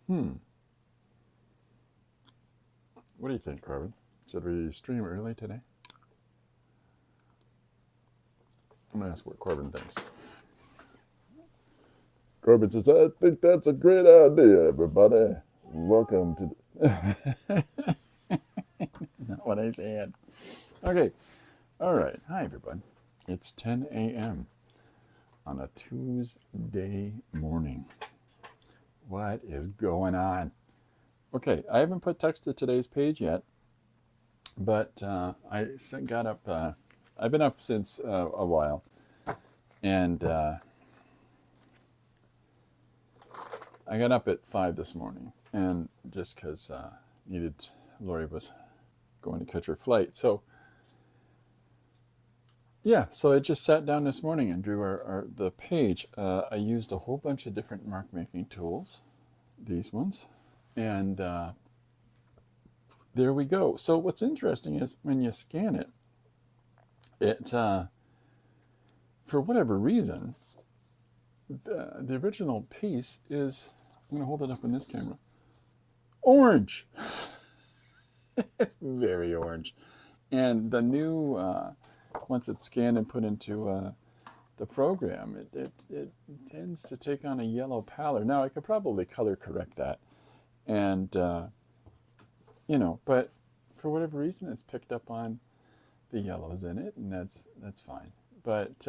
Hmm. What do you think, Corbin? Should we stream early today? I'm gonna ask what Corbin thinks. Corbin says, "I think that's a great idea, everybody. Welcome to." That's not what I said. Okay. All right. Hi, everyone. It's 10 a.m. on a Tuesday morning. What is going on? Okay, I haven't put text to today's page yet, but I got up. I've been up since a while, and I got up at 5 this morning, and just because needed Lori was going to catch her flight, so yeah, so I just sat down this morning and drew the page. I used a whole bunch of different mark making tools, these ones, and there we go. So what's interesting is when you scan it, it for whatever reason, the original piece is, I'm going to hold it up in this camera, orange. It's very orange. And the new, once it's scanned and put into the program, it tends to take on a yellow pallor. Now, I could probably color correct that. And, but for whatever reason, it's picked up on the yellows in it, and that's fine. But,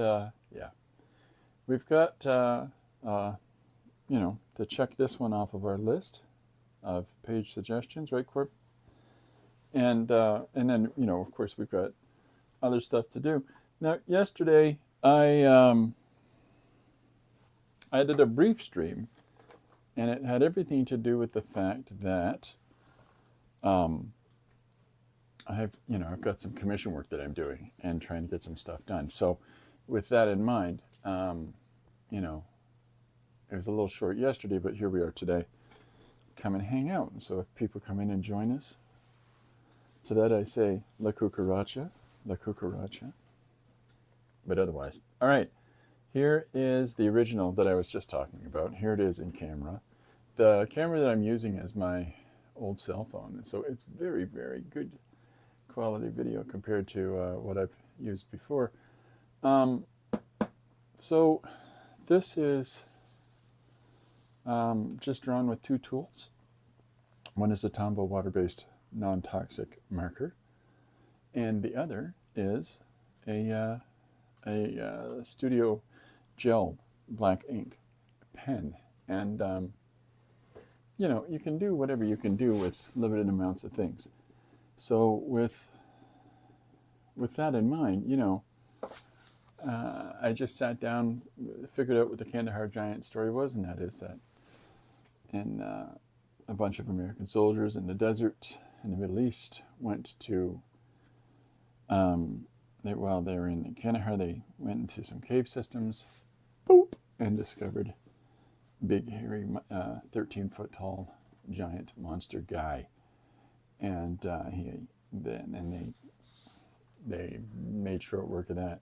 yeah, we've got, to check this one off of our list of page suggestions, right, Corp? And then of course we've got other stuff to do. Now yesterday I did a brief stream, and it had everything to do with the fact that I've got some commission work that I'm doing and trying to get some stuff done. So with that in mind, it was a little short yesterday, but here we are today. Come and hang out. And so if people come in and join us, to that I say la cucaracha, la cucaracha. But otherwise, all right. Here is the original that I was just talking about. Here it is in camera. The camera that I'm using is my old cell phone, and so it's very, very good quality video compared to what I've used before. So this is just drawn with two tools. One is a Tombow water-based non-toxic marker, and the other is a Studio Gel black ink pen. And you can do whatever you can do with limited amounts of things. So with that in mind, I just sat down, figured out what the Kandahar Giant story was, and that is that in a bunch of American soldiers in the desert in the Middle East went to, while they were in Kandahar, they went into some cave systems, boop, and discovered big, hairy, 13-foot tall giant monster guy. And they made short work of that.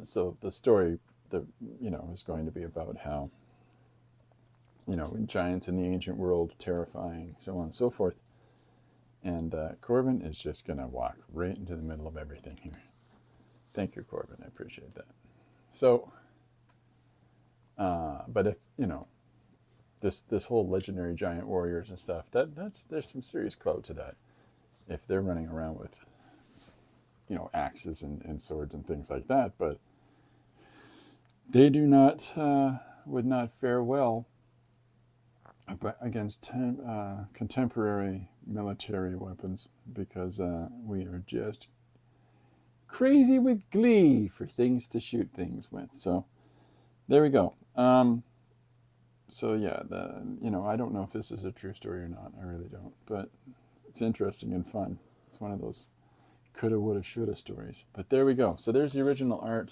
So the story, is going to be about how, giants in the ancient world, terrifying, so on and so forth. And Corbin is just going to walk right into the middle of everything here. Thank you, Corbin. I appreciate that. So, but if, this whole legendary giant warriors and stuff, there's some serious clout to that. If they're running around with, axes and swords and things like that, but they would not fare well against contemporary military weapons, because we are just crazy with glee for things to shoot things with. So there we go. So yeah, I don't know if this is a true story or not. I really don't, but it's interesting and fun. It's one of those coulda, woulda, shoulda stories. But there we go. So there's the original art,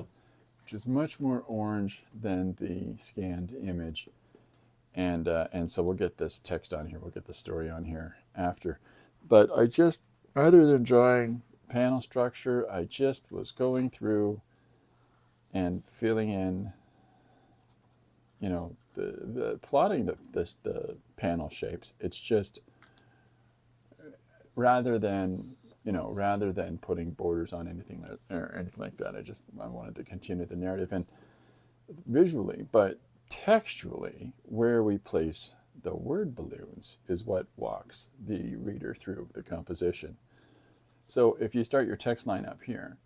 which is much more orange than the scanned image. And so we'll get this text on here. We'll get the story on here after. But I just, rather than drawing panel structure, I just was going through and filling in, the plotting the panel shapes. It's just rather than putting borders on anything or anything like that, I wanted to continue the narrative, and visually, but textually, where we place the word balloons is what walks the reader through the composition. So if you start your text line up here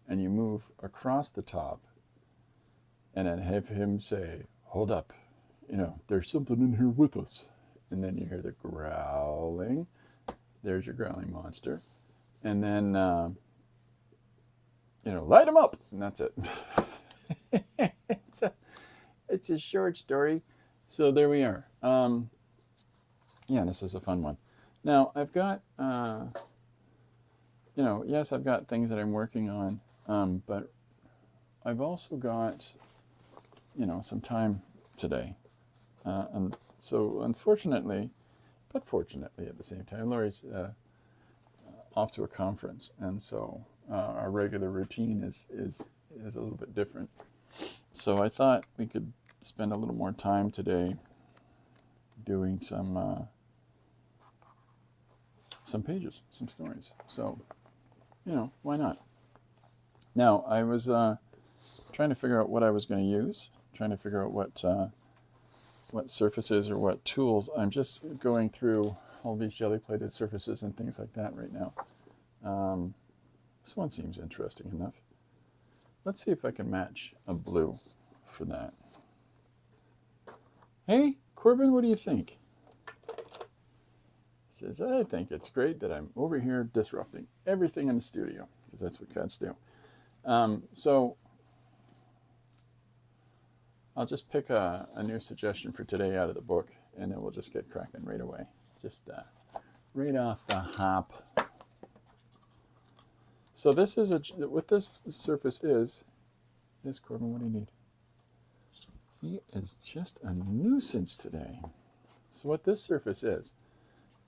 and you move across the top and then have him say, hold up, there's something in here with us. And then you hear the growling. There's your growling monster. And then, light him up. And that's it. It's a short story. So there we are. This is a fun one. Now, I've got, yes, I've got things that I'm working on, but I've also got, some time today. And so unfortunately, but fortunately at the same time, Laurie's off to a conference. And so our regular routine is a little bit different. So I thought we could spend a little more time today doing some pages, some stories. So, why not? Now, I was trying to figure out what I was going to use, trying to figure out what surfaces or what tools. I'm just going through all these jelly-plated surfaces and things like that right now. This one seems interesting enough. Let's see if I can match a blue for that. Hey, Corbin, what do you think? He says, I think it's great that I'm over here disrupting everything in the studio, because that's what cats do. So I'll just pick a new suggestion for today out of the book, and then we'll just get cracking right away. Just right off the hop. So this is what this surface is Corbin, what do you need? He is just a nuisance today. So what this surface is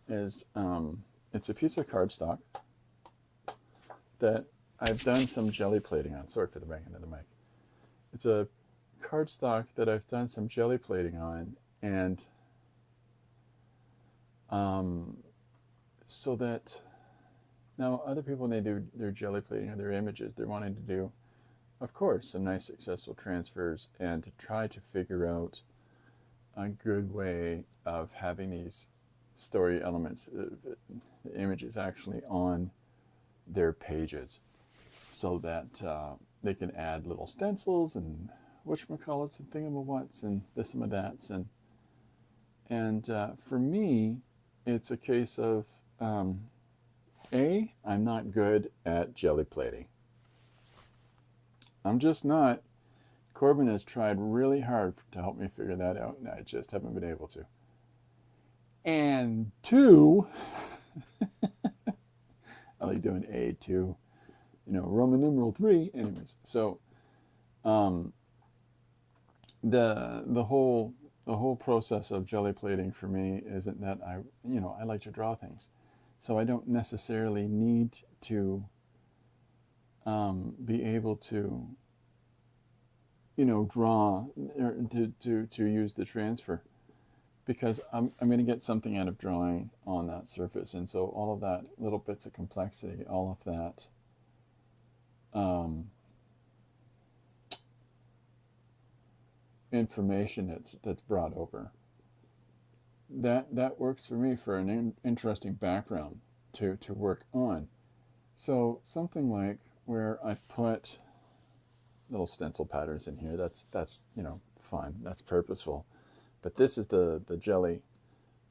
it's a piece of cardstock that I've done some jelly plating on. Sorry for the banging of the mic. It's a cardstock that I've done some jelly plating on, and so that now other people, when they do their jelly plating or their images, they're wanting to do, of course, some nice successful transfers and to try to figure out a good way of having these story elements, the images actually on their pages, so that they can add little stencils and whatchamacallits and thingamawhats and this and that's. And for me, it's a case of, I'm not good at jelly plating. I'm just not. Corbin has tried really hard to help me figure that out, and I just haven't been able to. And two, I like doing A2, Roman numeral 3. Anyways, so the whole process of jelly plating for me isn't that I like to draw things, so I don't necessarily need to be able to draw or to use the transfer, because I'm going to get something out of drawing on that surface. And so all of that little bits of complexity, all of that information that's brought over, that works for me for an interesting background to work on. So something like where I've put little stencil patterns in here, that's fun, that's purposeful. But this is the jelly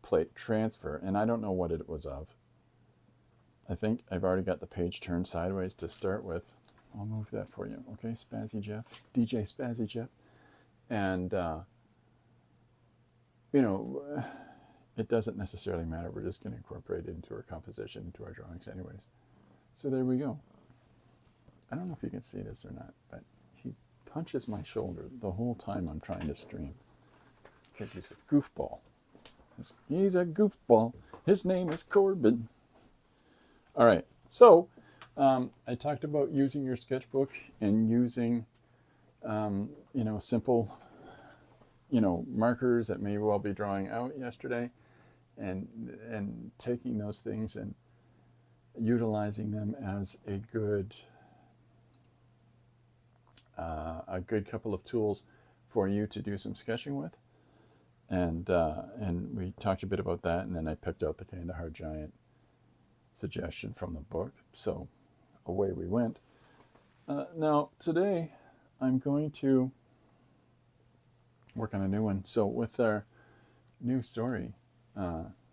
plate transfer, and I don't know what it was of. I think I've already got the page turned sideways to start with. I'll move that for you, okay, Spazzy Jeff, DJ Spazzy Jeff. And, it doesn't necessarily matter. We're just going to incorporate it into our composition, into our drawings anyways. So there we go. I don't know if you can see this or not, but he punches my shoulder the whole time I'm trying to stream, because he's a goofball. He's a goofball. His name is Corbin. All right. So I talked about using your sketchbook and using, simple, markers that may well be drawing out yesterday, and taking those things and utilizing them as a good couple of tools for you to do some sketching with. And we talked a bit about that, and then I picked out the Kandahar Giant suggestion from the book. So away we went. Now today I'm going to work on a new one. So with our new story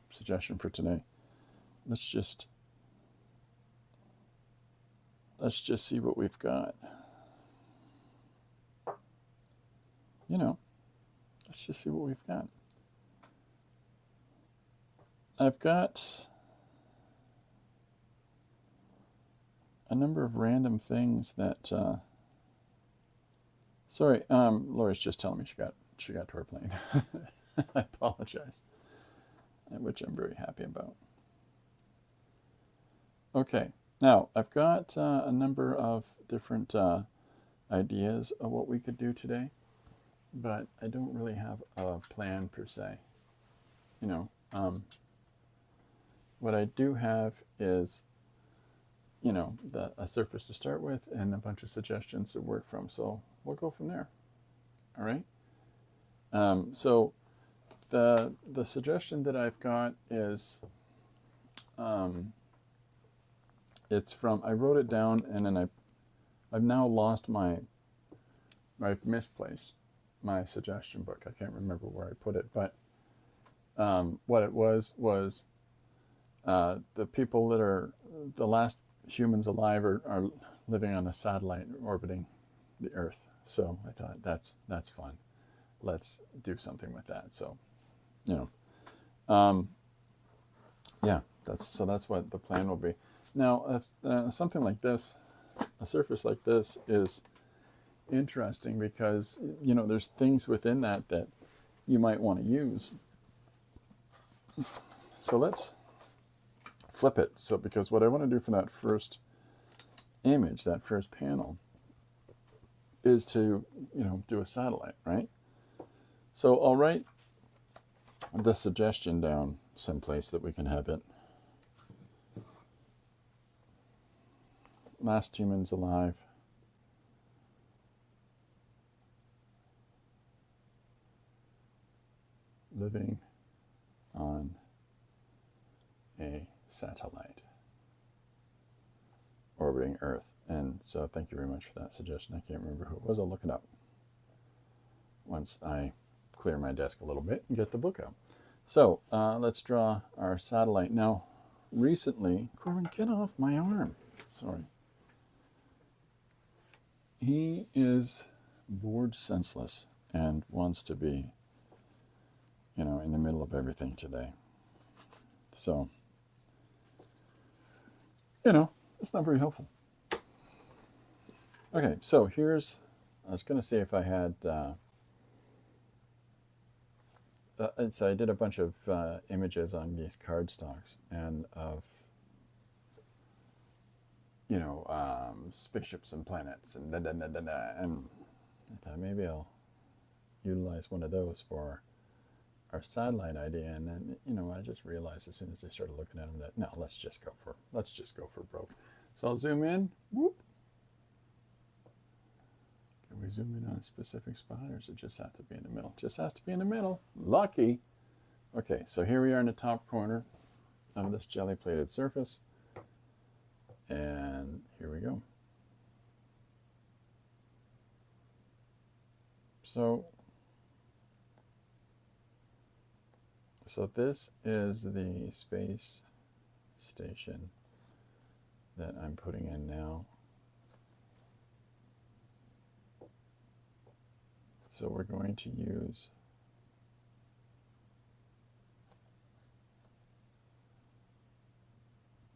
suggestion for today, let's just see what we've got. Let's just see what we've got. I've got a number of random things that. Sorry, Lori's just telling me she got to her plane. I apologize, which I'm very happy about. Okay, now I've got a number of different ideas of what we could do today, but I don't really have a plan per se. What I do have is, a surface to start with and a bunch of suggestions to work from. So we'll go from there. All right. So the suggestion that I've got is, it's from, I wrote it down and then I've now lost I've misplaced my suggestion book. I can't remember where I put it, but what it was the people that are the last humans alive are living on a satellite orbiting the Earth. So I thought that's fun. Let's do something with that. So, that's what the plan will be. Now, something like this, a surface like this, is interesting because there's things within that you might want to use. So let's flip it. So because what I want to do for that first image, that first panel, is to do a satellite, right? So I'll write the suggestion down someplace that we can have it. Last humans alive. Living on a satellite orbiting Earth. And so thank you very much for that suggestion. I can't remember who it was. I'll look it up once I clear my desk a little bit and get the book out. So let's draw our satellite. Now, recently, Corbin, get off my arm. Sorry. He is bored senseless and wants to be, in the middle of everything today. So, it's not very helpful. Okay, so I was going to see if I had, so I did a bunch of images on these cardstocks and of, spaceships and planets and and I thought maybe I'll utilize one of those for our satellite idea, and then I just realized as soon as I started looking at them that no, let's just go for broke. So I'll zoom in. Whoop. Can we zoom in on a specific spot, or does it just have to be in the middle? Just has to be in the middle. Lucky. Okay, so here we are in the top corner of this jelly plated surface, and here we go. So this is the space station that I'm putting in now. So we're going to use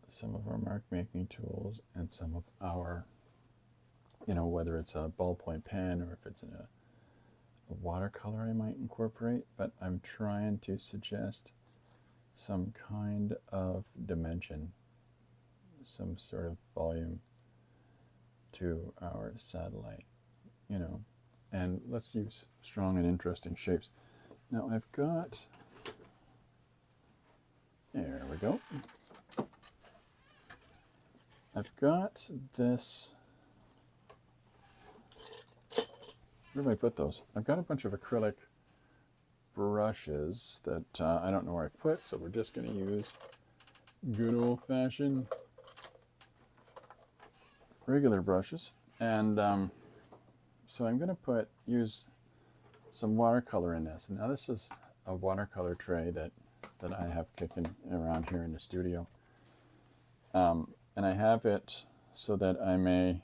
some of our mark making tools and some of our, whether it's a ballpoint pen or if it's in a watercolor I might incorporate, but I'm trying to suggest some kind of dimension, some sort of volume to our satellite, and let's use strong and interesting shapes. Now I've got, there we go. I've got this, where do I put those? I've got a bunch of acrylic brushes that I don't know where I put, so we're just going to use good old-fashioned regular brushes. And so I'm going to use some watercolor in this. And now this is a watercolor tray that I have kicking around here in the studio. And I have it so that I may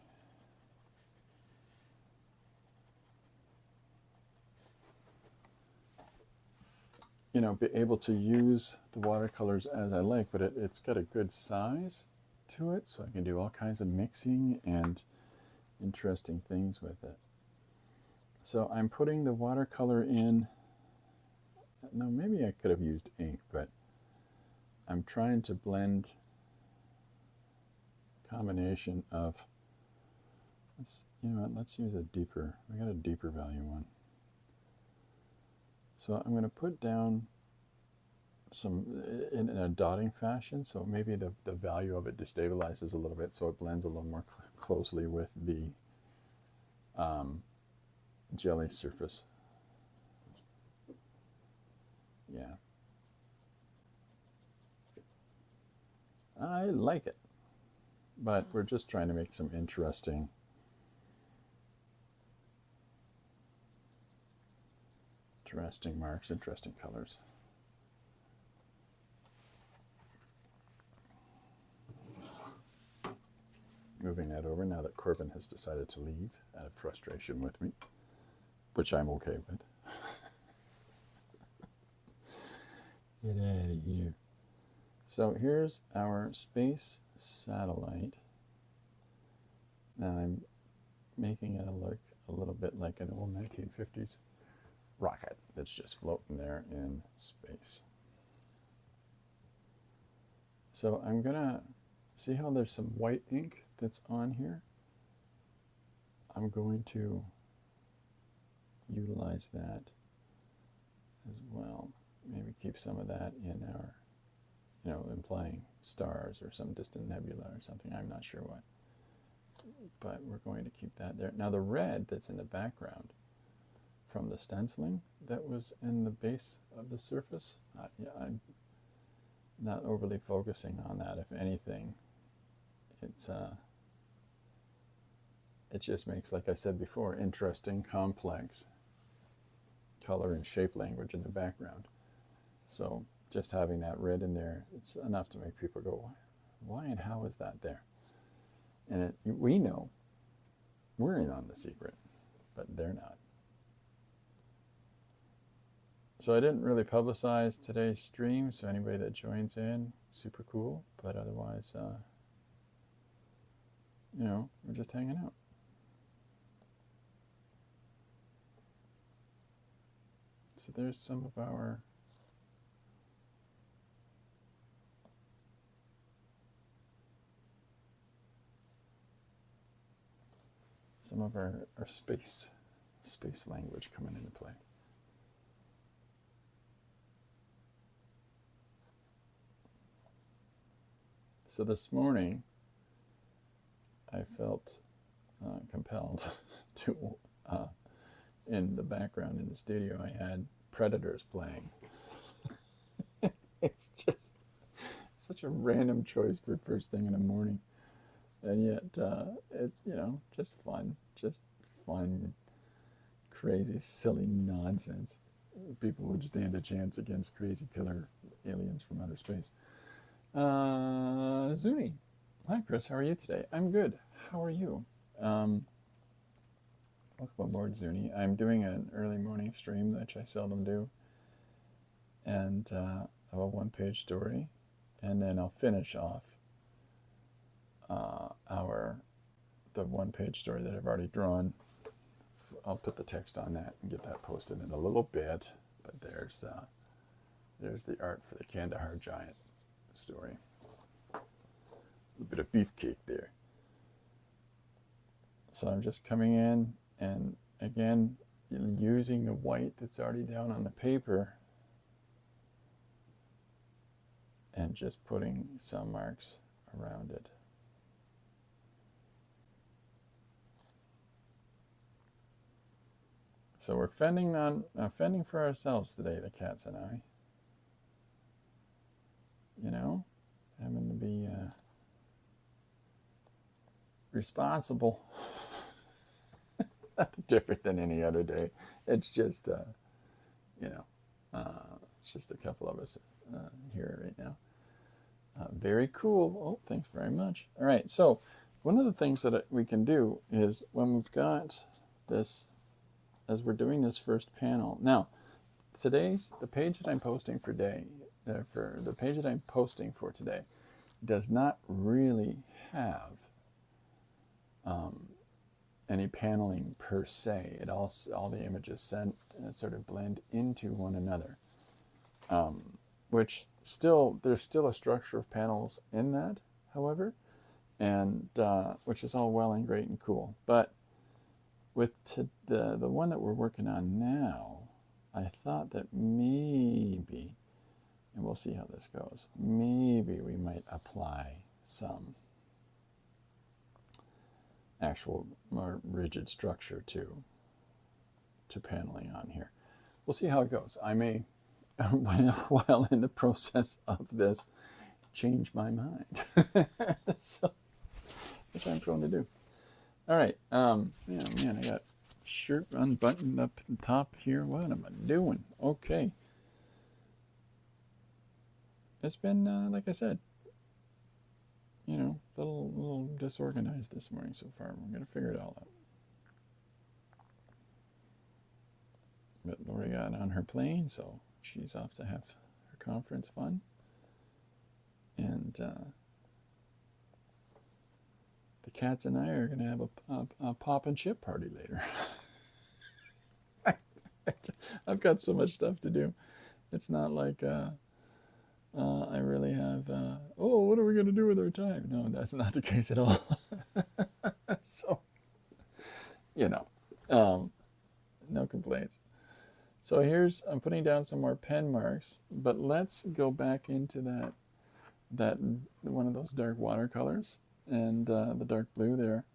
be able to use the watercolors as I like, but it's got a good size to it, so I can do all kinds of mixing and interesting things with it. So I'm putting the watercolor in. No, maybe I could have used ink, but I'm trying to blend a combination of, let's use a deeper, we got a deeper value one. So I'm going to put down some in a dotting fashion, so maybe the value of it destabilizes a little bit, so it blends a little more closely with the jelly surface. Yeah. I like it, but we're just trying to make some interesting marks, interesting colors. Moving that over now that Corbin has decided to leave out of frustration with me, which I'm okay with. Get out of here. So here's our space satellite. Now I'm making it look a little bit like an old 1950s rocket that's just floating there in space. So I'm gonna see how there's some white ink that's on here. I'm going to utilize that as well. Maybe keep some of that in our, implying stars or some distant nebula or something. I'm not sure what. But we're going to keep that there. Now the red that's in the background from the stenciling that was in the base of the surface, I'm not overly focusing on that. If anything, it just makes, like I said before, interesting, complex color and shape language in the background. So just having that red in there, it's enough to make people go, why and how is that there? And we know we're in on the secret, but they're not. So I didn't really publicize today's stream, so anybody that joins in, super cool. But otherwise, we're just hanging out. So there's some of our space language coming into play. So this morning, I felt compelled to, in the background in the studio, I had Predators playing. It's just such a random choice for first thing in the morning. And yet, just fun, crazy, silly nonsense. People would stand a chance against crazy killer aliens from outer space. Zuni. Hi, Chris. How are you today? I'm good. How are you? Welcome aboard, Zuni. I'm doing an early morning stream, which I seldom do. And I have a one-page story. And then I'll finish off the one-page story that I've already drawn. I'll put the text on that and get that posted in a little bit. But there's the art for the Kandahar Giant story. A bit of beefcake there. So I'm just coming in and again, using the white that's already down on the paper and just putting some marks around it. So we're fending for ourselves today, the cats and I. You know, having to be responsible. Different than any other day. It's just, you know, it's just a couple of us here right now. Very cool. Oh, thanks very much. All right, so one of the things that we can do is when we've got this, as we're doing this first panel. Now, the page that I'm posting for today, does not really have any paneling per se. It all the images sort of blend into one another, which there's still a structure of panels in that, however, and which is all well and great and cool. But with the one that we're working on now, I thought that maybe, and we'll see how this goes, maybe we might apply some actual more rigid structure to paneling on here. We'll see how it goes. I may, while in the process of this, change my mind. So, which I'm prone to do. All right. Man, I got shirt unbuttoned up at the top here. What am I doing? Okay. It's been, like I said, you know, a little disorganized this morning so far. We're going to figure it all out. But Lori got on her plane, so she's off to have her conference fun. And the cats and I are going to have a pop and chip party later. I've got so much stuff to do. It's not like I really have, what are we going to do with our time? No, that's not the case at all. So, you know, no complaints. So I'm putting down some more pen marks, but let's go back into that one of those dark watercolors and the dark blue there,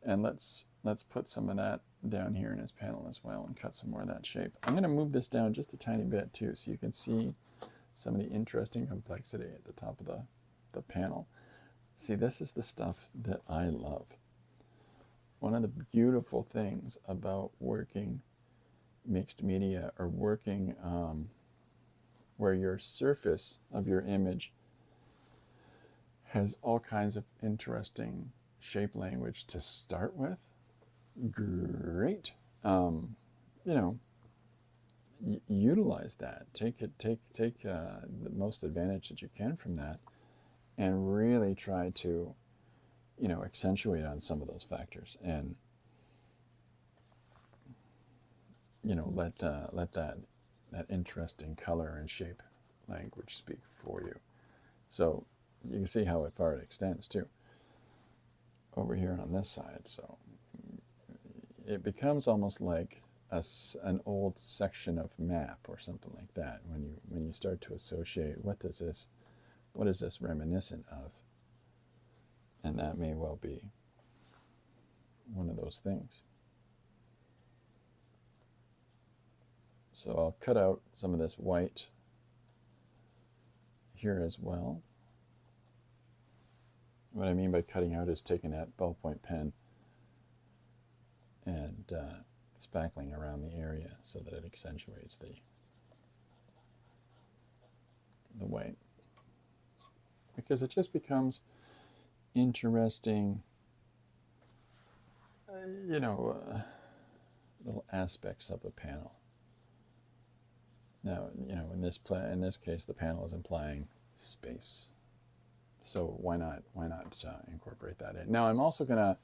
and let's put some of that down here in his panel as well and cut some more of that shape. I'm going to move this down just a tiny bit too, so you can see some of the interesting complexity at the top of the panel. See, this is the stuff that I love. One of the beautiful things about working mixed media or working where your surface of your image has all kinds of interesting shape language to start with. Great. You know, utilize that. Take the most advantage that you can from that, and really try to, you know, accentuate on some of those factors, and you know, let that interesting color and shape language speak for you. So you can see how far it extends too over here on this side. So it becomes almost like an old section of map or something like that when you start to associate what is this reminiscent of, and that may well be one of those things. So I'll cut out some of this white here as well. What I mean by cutting out is taking that ballpoint pen and spackling around the area so that it accentuates the white, because it just becomes interesting, you know, little aspects of the panel. Now, you know, in this case, the panel is implying space, so why not incorporate that in? Now, I'm also going to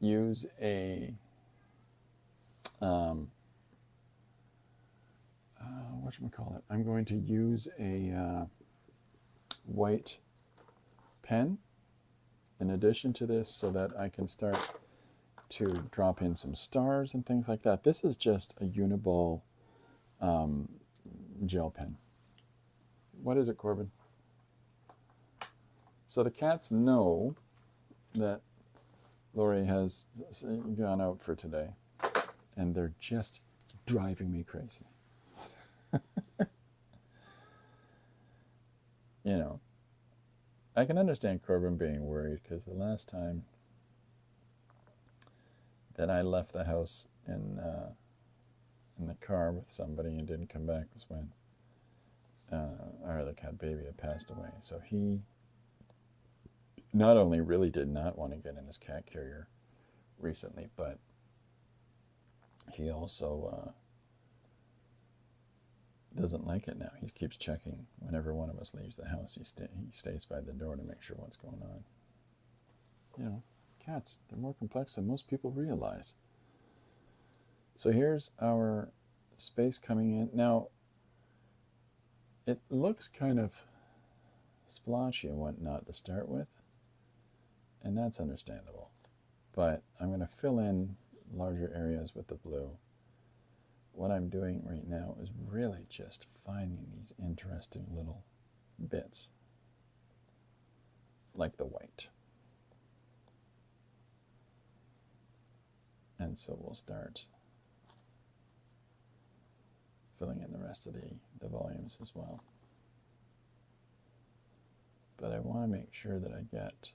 use a whatchamacallit? I'm going to use a white pen in addition to this, so that I can start to drop in some stars and things like that. This is just a uniball gel pen. What is it, Corbin? So the cats know that Lori has gone out for today, and they're just driving me crazy. You know, I can understand Corbin being worried, because the last time that I left the house in the car with somebody and didn't come back was when our other cat baby had passed away. So he not only really did not want to get in his cat carrier recently, but he also doesn't like it now. He keeps checking whenever one of us leaves the house. He stays by the door to make sure what's going on. You know, cats, they're more complex than most people realize. So here's our space coming in. Now, it looks kind of splotchy and whatnot to start with, and that's understandable. But I'm going to fill in larger areas with the blue. What I'm doing right now is really just finding these interesting little bits, like the white. And so we'll start filling in the rest of the volumes as well. But I want to make sure that I get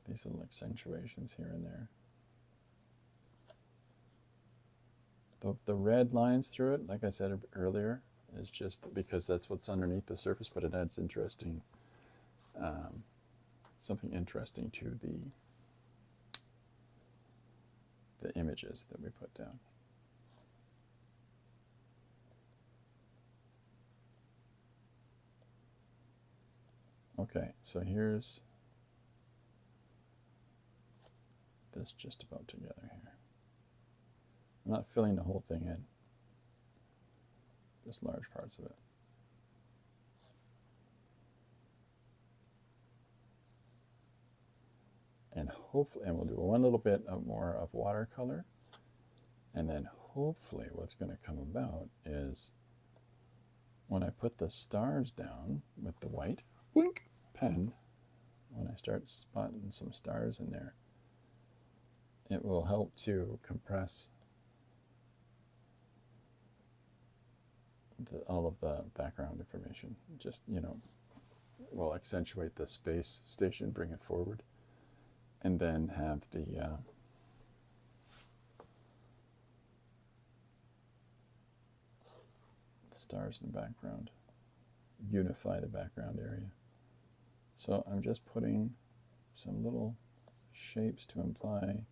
these little accentuations here and there. The red lines through it, like I said earlier, is just because that's what's underneath the surface, but it adds interesting, something interesting to the images that we put down. Okay, so here's this just about together here. I'm not filling the whole thing in, just large parts of it. And hopefully, and we'll do one little bit more of watercolor, and then hopefully what's going to come about is when I put the stars down with the white wink pen, when I start spotting some stars in there, it will help to compress all of the background information. Just, you know, will accentuate the space station, bring it forward, and then have the stars in the background, unify the background area. So I'm just putting some little shapes to imply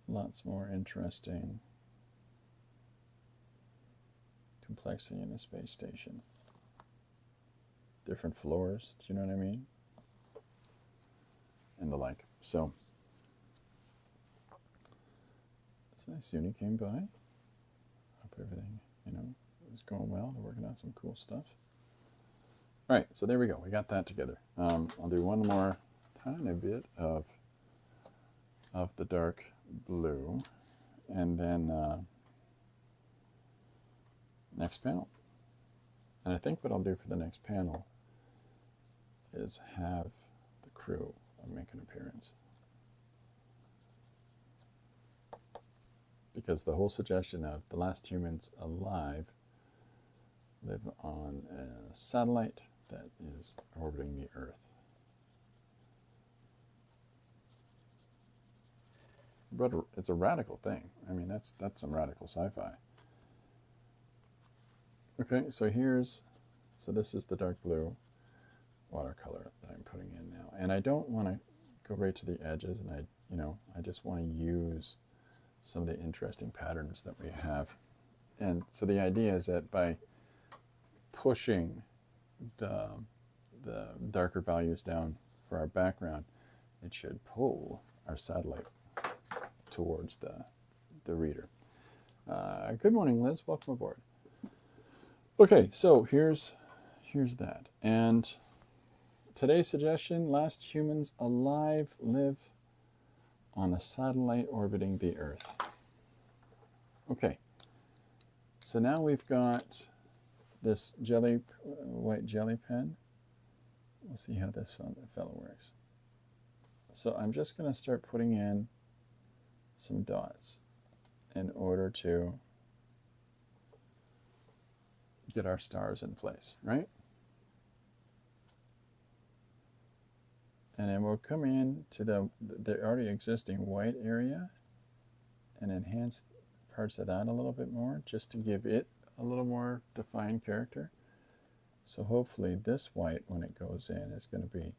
lots more interesting complexity in the space station. Different floors, do you know what I mean? And the like. So Suni came by. Hope everything, you know, is going well. They're working on some cool stuff. All right, so there we go. We got that together. I'll do one more tiny bit of the dark blue, and then next panel. And I think what I'll do for the next panel is have the crew make an appearance. Because the whole suggestion of the last humans alive live on a satellite that is orbiting the Earth. But it's a radical thing. I mean, that's some radical sci-fi. Okay, so this is the dark blue watercolor that I'm putting in now. And I don't want to go right to the edges, and I just want to use some of the interesting patterns that we have. And so the idea is that by pushing the darker values down for our background, it should pull our satellite towards the reader. Good morning, Liz. Welcome aboard. Okay, so here's that. And today's suggestion, last humans alive live on a satellite orbiting the Earth. Okay, so now we've got this white jelly pen. We'll see how this fellow works. So I'm just going to start putting in some dots in order to get our stars in place, right? And then we'll come in to the already existing white area and enhance parts of that a little bit more, just to give it a little more defined character. So hopefully this white, when it goes in, is going to be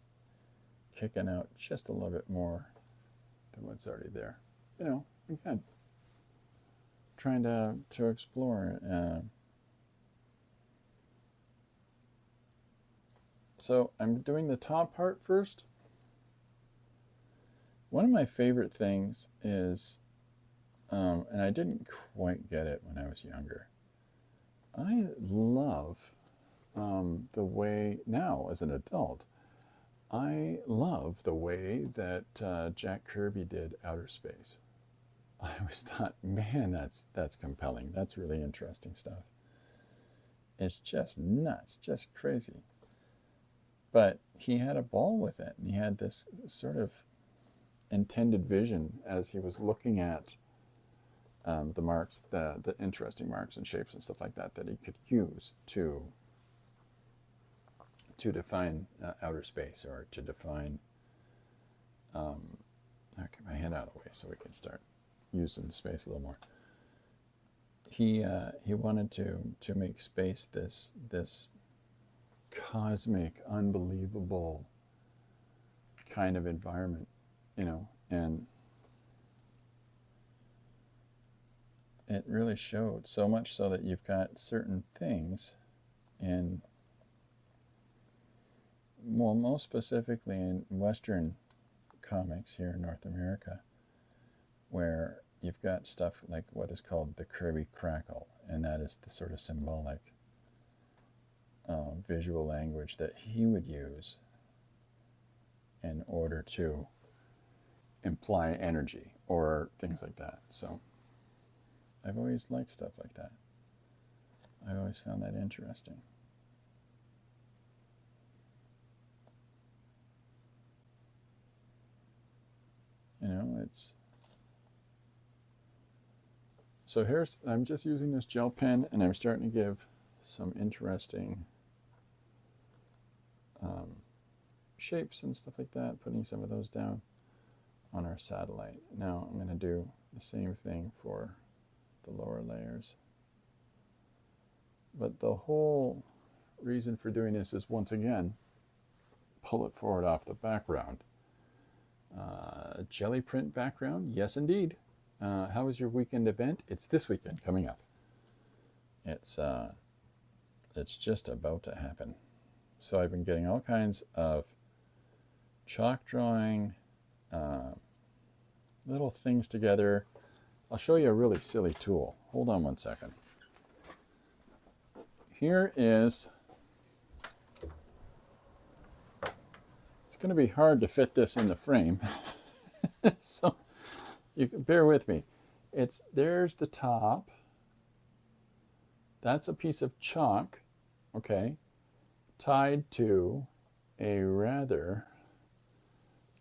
kicking out just a little bit more than what's already there. You know, again, trying to explore. So I'm doing the top part first. One of my favorite things is, and I didn't quite get it when I was younger, I love the way, now as an adult, I love the way that Jack Kirby did Outer Space. I always thought, man, that's compelling. That's really interesting stuff. It's just nuts, just crazy. But he had a ball with it, and he had this sort of intended vision as he was looking at the marks, the interesting marks and shapes and stuff like that he could use to define outer space, or to define. I'll get my hand out of the way so we can start using the space a little more. He wanted to make space this cosmic, unbelievable kind of environment, you know, and it really showed, so much so that you've got certain things in, well, most specifically in Western comics here in North America, where you've got stuff like what is called the Kirby Crackle, and that is the sort of symbolic visual language that he would use in order to imply energy or things like that. So I've always liked stuff like that. I always found that interesting. You know, it's... So here's, I'm just using this gel pen, and I'm starting to give some interesting shapes and stuff like that, putting some of those down on our satellite. Now I'm going to do the same thing for the lower layers. But the whole reason for doing this is, once again, pull it forward off the background. Jelly print background, yes indeed. How was your weekend event? It's this weekend coming up. It's just about to happen. So I've been getting all kinds of chalk drawing, little things together. I'll show you a really silly tool. Hold on one second. Here is, it's going to be hard to fit this in the frame. So you can bear with me. There's the top. That's a piece of chalk, okay, tied to a rather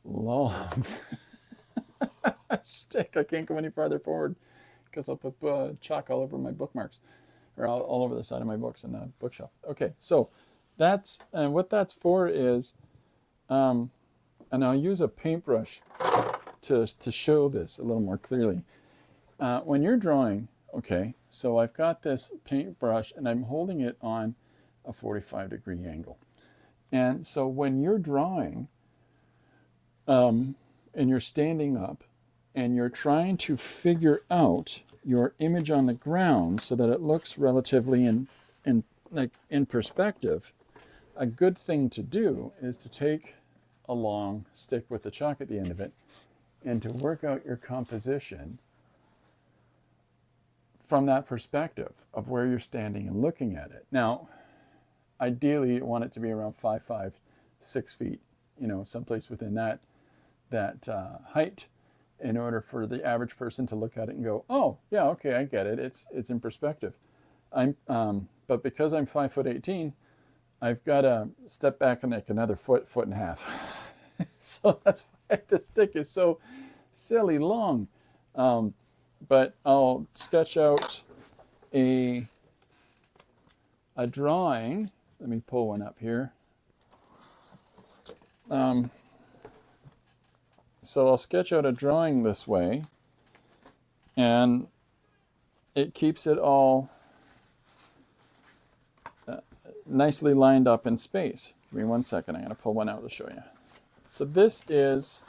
long stick. I can't go any farther forward because I'll put chalk all over my bookmarks, or all over the side of my books and the bookshelf. Okay, so that's, and what that's for is, and I'll use a paintbrush to show this a little more clearly. When you're drawing, okay, so I've got this paintbrush and I'm holding it on a 45-degree angle. And so when you're drawing, and you're standing up and you're trying to figure out your image on the ground so that it looks relatively in perspective, a good thing to do is to take a long stick with the chalk at the end of it and to work out your composition from that perspective of where you're standing and looking at it. Now, ideally, you want it to be around 5'5", 6 feet, someplace within that height, in order for the average person to look at it and go, oh yeah, okay, I get it. It's in perspective. But because I'm 5'18", I've got to step back and like another foot and a half. So that's why the stick is so silly long. But I'll sketch out a drawing. Let me pull one up here. So I'll sketch out a drawing this way, and it keeps it all nicely lined up in space. Give me 1 second. I'm going to pull one out to show you. So this is,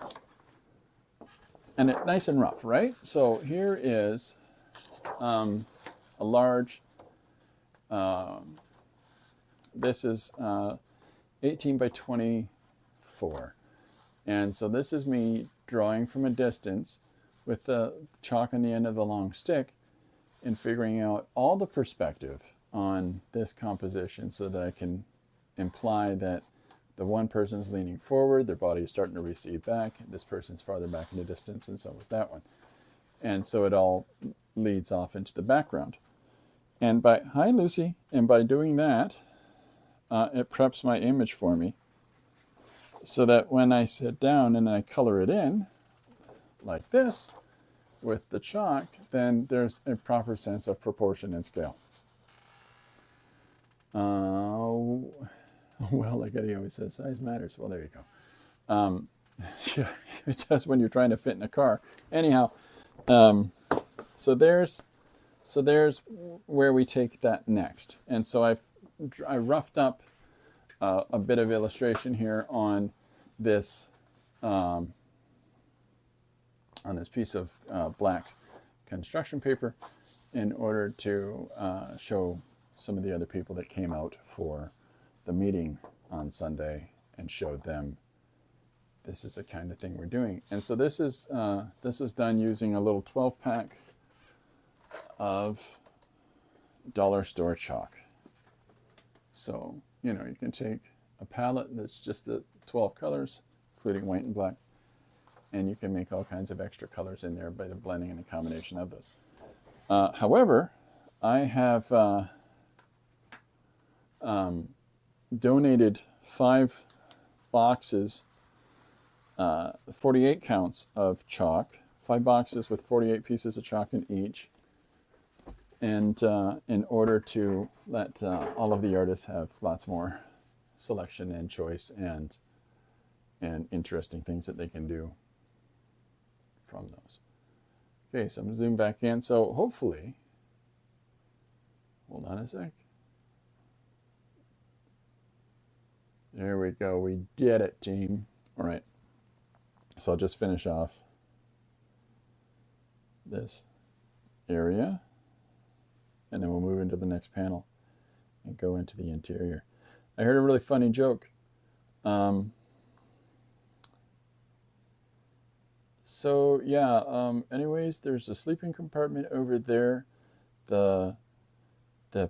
and it's nice and rough, right? So here is a large, this is 18 by 24. And so this is me drawing from a distance with the chalk on the end of the long stick and figuring out all the perspective on this composition so that I can imply that the one person's leaning forward, their body is starting to recede back, this person's farther back in the distance, and so is that one. And so it all leads off into the background. And hi Lucy, and by doing that, it preps my image for me so that when I sit down and I color it in, like this, with the chalk, then there's a proper sense of proportion and scale. Well, like Eddie always says, size matters. Well, there you go. Yeah, it does when you're trying to fit in a car. Anyhow, so there's where we take that next. And so I roughed up a bit of illustration here on this piece of black construction paper in order to show some of the other people that came out for the meeting on Sunday and showed them this is the kind of thing we're doing. And so this was done using a little 12-pack of dollar store chalk. So, you can take a palette that's just the 12 colors, including white and black, and you can make all kinds of extra colors in there by the blending and the combination of those. However, I have donated 5 boxes, 48 counts of chalk, 5 boxes with 48 pieces of chalk in each, and in order to let all of the artists have lots more selection and choice and interesting things that they can do from those. Okay, so I'm going to zoom back in. So hopefully, hold on a sec. There we go. We did it, team. All right. So I'll just finish off this area, and then we'll move into the next panel and go into the interior. I heard a really funny joke. So yeah, anyways, there's a sleeping compartment over there. The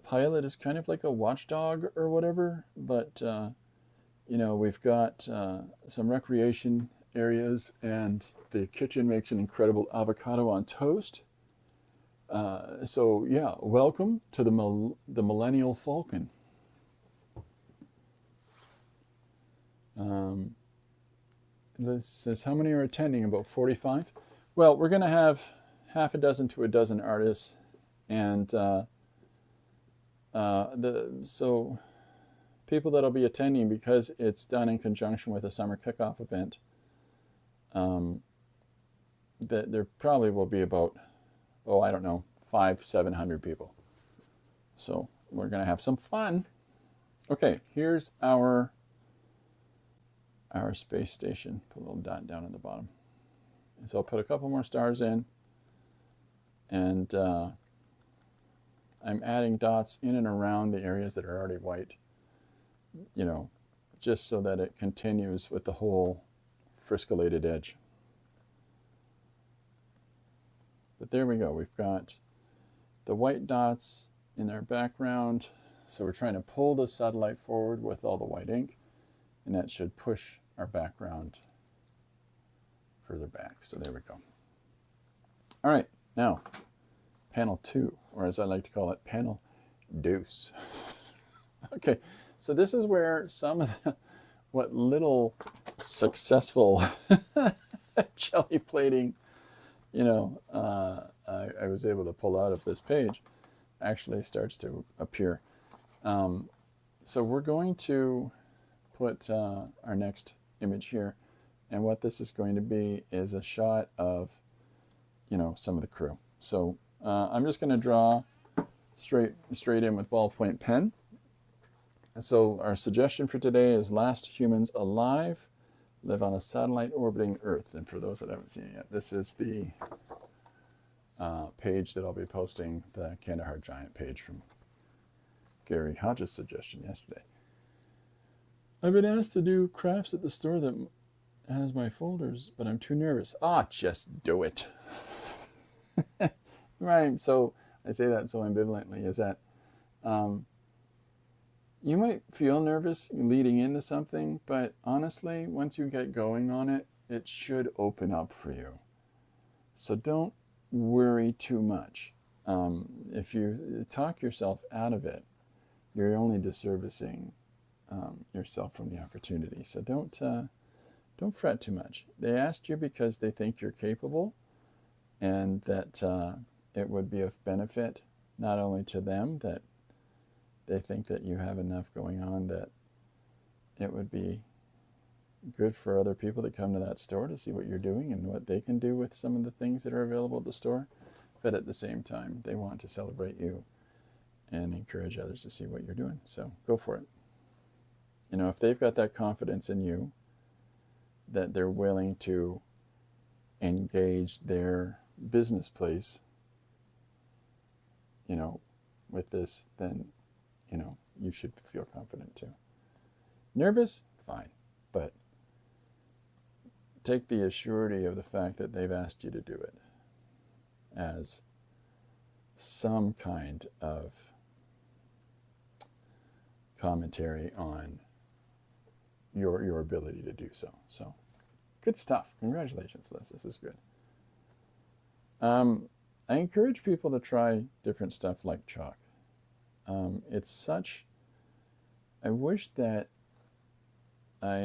pilot is kind of like a watchdog or whatever, but we've got some recreation areas, and the kitchen makes an incredible avocado on toast. So yeah, welcome to the Millennial Falcon. This says, how many are attending? About 45. Well, we're going to have half a dozen to a dozen artists, and so people that'll be attending, because it's done in conjunction with a summer kickoff event, that there probably will be about, I don't know, 500-700 people. So we're going to have some fun. Okay, here's our space station. Put a little dot down at the bottom. And so I'll put a couple more stars in, and I'm adding dots in and around the areas that are already white, just so that it continues with the whole friscollated edge. But there we go. We've got the white dots in our background. So we're trying to pull the satellite forward with all the white ink. And that should push our background further back. So there we go. All right, now panel 2, or as I like to call it, panel deuce. Okay, so this is where some of the, what little successful jelly plating, I was able to pull out of this page actually starts to appear. So we're going to put our next image here, and what this is going to be is a shot of, some of the crew. So I'm just going to draw straight in with ballpoint pen. So our suggestion for today is last humans alive live on a satellite orbiting Earth. And for those that haven't seen it yet, this is the page that I'll be posting, the Kandahar Giant page from Gary Hodges' suggestion yesterday. I've been asked to do crafts at the store that has my folders, but I'm too nervous. Just do it. Right, so I say that so ambivalently, is that you might feel nervous leading into something, but honestly, once you get going on it, it should open up for you. So don't worry too much. If you talk yourself out of it, you're only disservicing yourself from the opportunity. So don't fret too much. They asked you because they think you're capable, and that it would be of benefit not only to them, that they think that you have enough going on that it would be good for other people to come to that store to see what you're doing and what they can do with some of the things that are available at the store. But at the same time, they want to celebrate you and encourage others to see what you're doing. So go for it. If they've got that confidence in you, that they're willing to engage their business place, with this, then, you should feel confident too. Nervous? Fine. But take the assurity of the fact that they've asked you to do it as some kind of commentary on your ability to do so. So, good stuff. Congratulations, Liz. This is good. I encourage people to try different stuff like chalk. I wish that I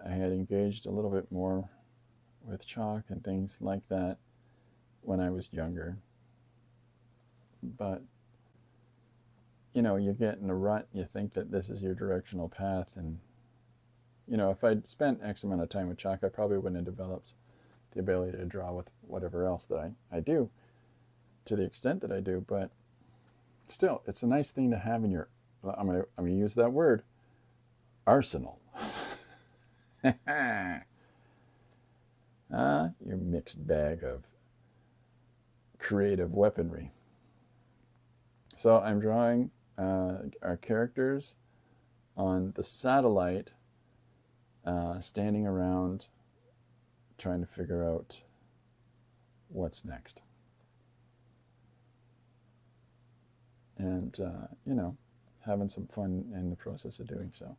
had engaged a little bit more with chalk and things like that when I was younger. But, you get in a rut, you think that this is your directional path, and, if I'd spent X amount of time with chalk, I probably wouldn't have developed the ability to draw with whatever else that I do, to the extent that I do. But still, it's a nice thing to have in your, I'm gonna use that word, arsenal. Your mixed bag of creative weaponry. So I'm drawing our characters on the satellite, standing around trying to figure out what's next. And, having some fun in the process of doing so.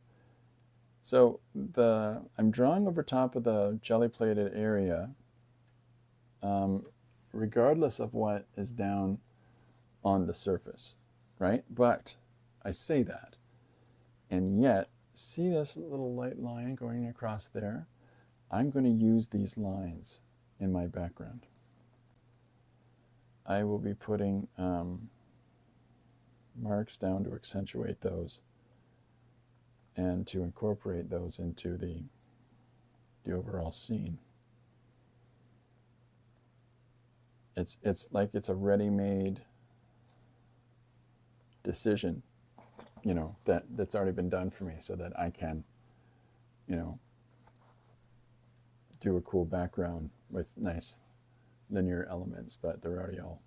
So I'm drawing over top of the jelly-plated area, regardless of what is down on the surface, right? But I say that, and yet, see this little light line going across there? I'm going to use these lines in my background. I will be putting marks down to accentuate those and to incorporate those into the overall scene. It's like it's a ready-made decision, that's already been done for me, so that I can, do a cool background with nice linear elements, but they're already all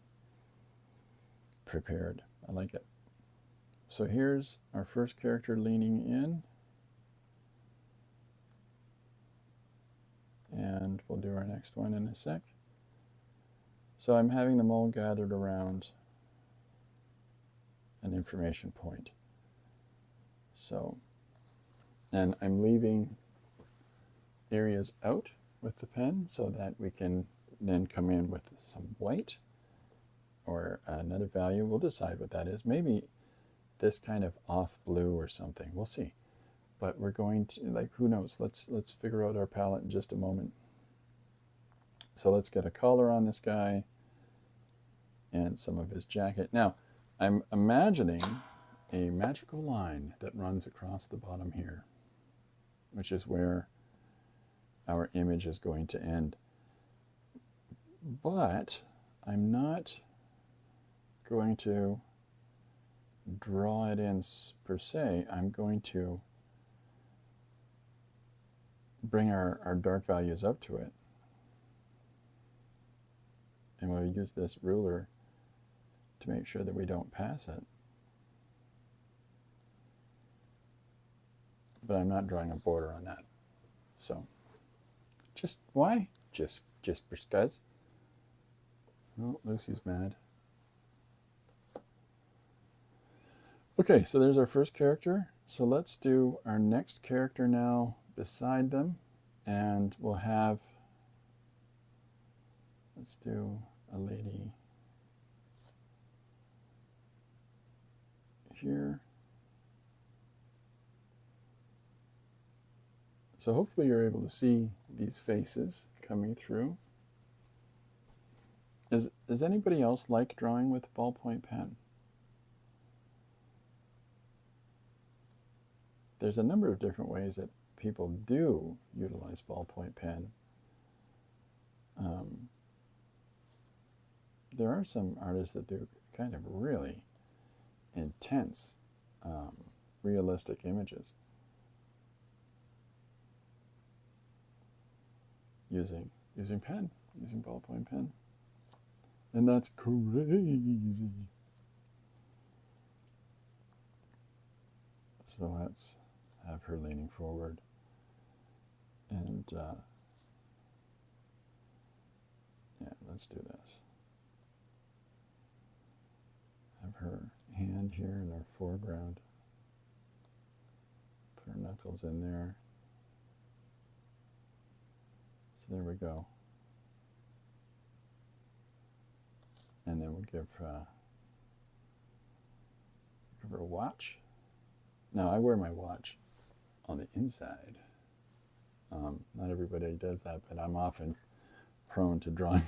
prepared. I like it. So here's our first character leaning in. And we'll do our next one in a sec. So I'm having them all gathered around an information point. So, and I'm leaving areas out with the pen so that we can then come in with some white or another value. We'll decide what that is. Maybe this kind of off blue or something. We'll see. But we're going to, like, who knows? Let's figure out our palette in just a moment. So let's get a collar on this guy and some of his jacket. Now, I'm imagining a magical line that runs across the bottom here, which is where our image is going to end. But I'm not going to draw it in per se. I'm going to bring our dark values up to it. And we'll use this ruler to make sure that we don't pass it. But I'm not drawing a border on that. So, just why? Just because. Oh, Lucy's mad. Okay, so there's our first character. So let's do our next character now beside them. And we'll have, let's do a lady here. So hopefully you're able to see these faces coming through. Does anybody else like drawing with a ballpoint pen? There's a number of different ways that people do utilize ballpoint pen. There are some artists that do kind of really intense, realistic images using pen, using ballpoint pen. And that's crazy. So let's have her leaning forward. And yeah, let's do this. Have her hand here in our foreground. Put her knuckles in there. So there we go. And then we'll give her a watch. Now, I wear my watch on the inside. Not everybody does that, but I'm often prone to drawing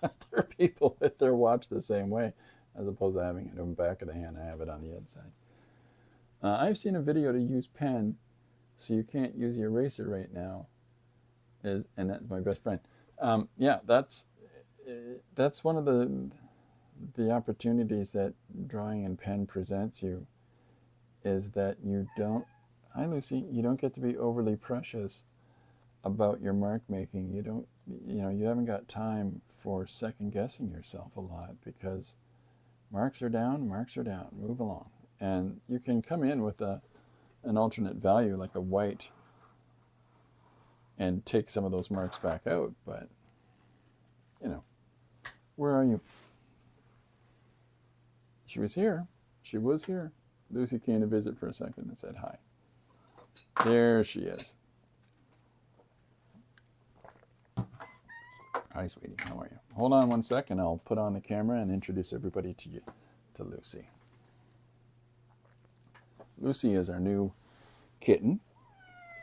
other people with their watch the same way, as opposed to having it on the back of the hand. I have it on the inside. I've seen a video to use pen, so you can't use the eraser right now. And that's my best friend. Yeah, that's one of the opportunities that drawing in pen presents you, is that you don't, hi Lucy, you don't get to be overly precious about your mark making. You haven't got time for second guessing yourself a lot, because marks are down, move along. And you can come in with an alternate value like a white and take some of those marks back out, but where are you? She was here. Lucy came to visit for a second and said hi. There she is. Hi, sweetie. How are you? Hold on one second. I'll put on the camera and introduce everybody to you, to Lucy. Lucy is our new kitten.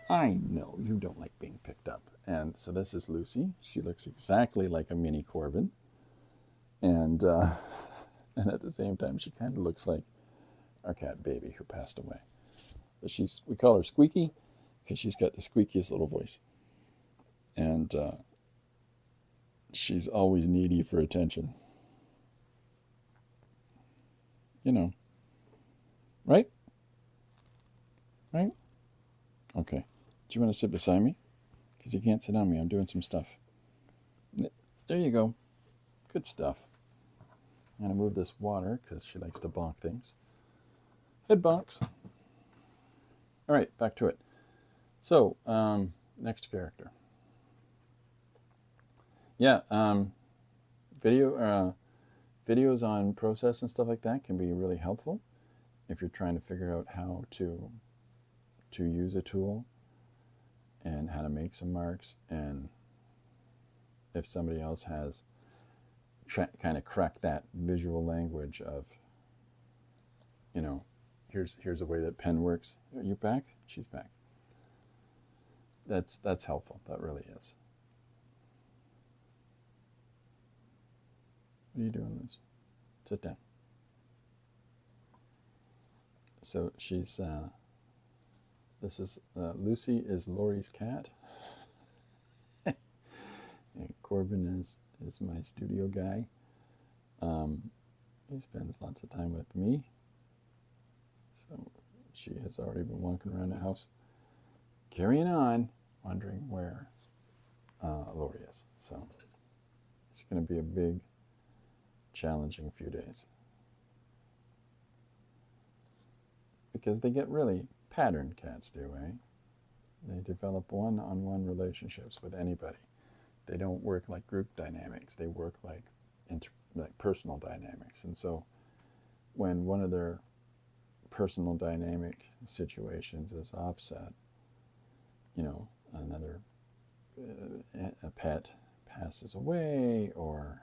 I know you don't like being picked up. And so this is Lucy. She looks exactly like a mini Corbin. And at the same time, she kind of looks like our cat Baby, who passed away. But we call her Squeaky because she's got the squeakiest little voice. And she's always needy for attention. Right? Right? Okay. Do you want to sit beside me? Because you can't sit on me. I'm doing some stuff. There you go. Good stuff. I'm going to move this water because she likes to bonk things. Head bonks. All right, back to it. So, next character. Yeah, videos on process and stuff like that can be really helpful if you're trying to figure out how to use a tool. and how to make some marks. And if somebody else has kind of cracked that visual language of, here's a way that pen works. Are you back? She's back. That's helpful. That really is. What are you doing, Liz? Sit down. So she's, Lucy is Lori's cat. And Corbin is my studio guy. He spends lots of time with me. So she has already been walking around the house, carrying on, wondering where Lori is. So it's going to be a big, challenging few days. Because they get really patterned, cats do, eh? They develop one-on-one relationships with anybody. They don't work like group dynamics. They work like personal dynamics. And so when one of their personal dynamic situations is offset, another a pet passes away, or